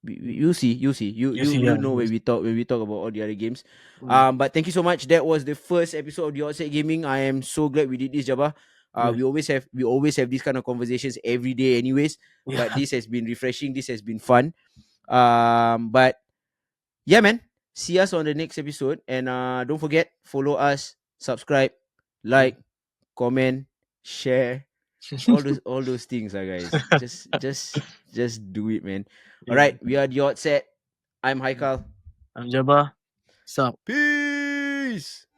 you see, you You you see, you know when we talk about all the other games. mm, But thank you so much. That was the first episode of the Outside Gaming. I am so glad we did this, Jabba. yeah, We always have these kind of conversations every day, anyways. But yeah, this has been refreshing. This has been fun. But yeah, man. See us on the next episode, and don't forget, follow us, subscribe, yeah. like, comment, share, all those things, guys. Just do it, man. All Yeah. right, we are the Odd Set. I'm Haikal. I'm Jabbar. Sup. Peace.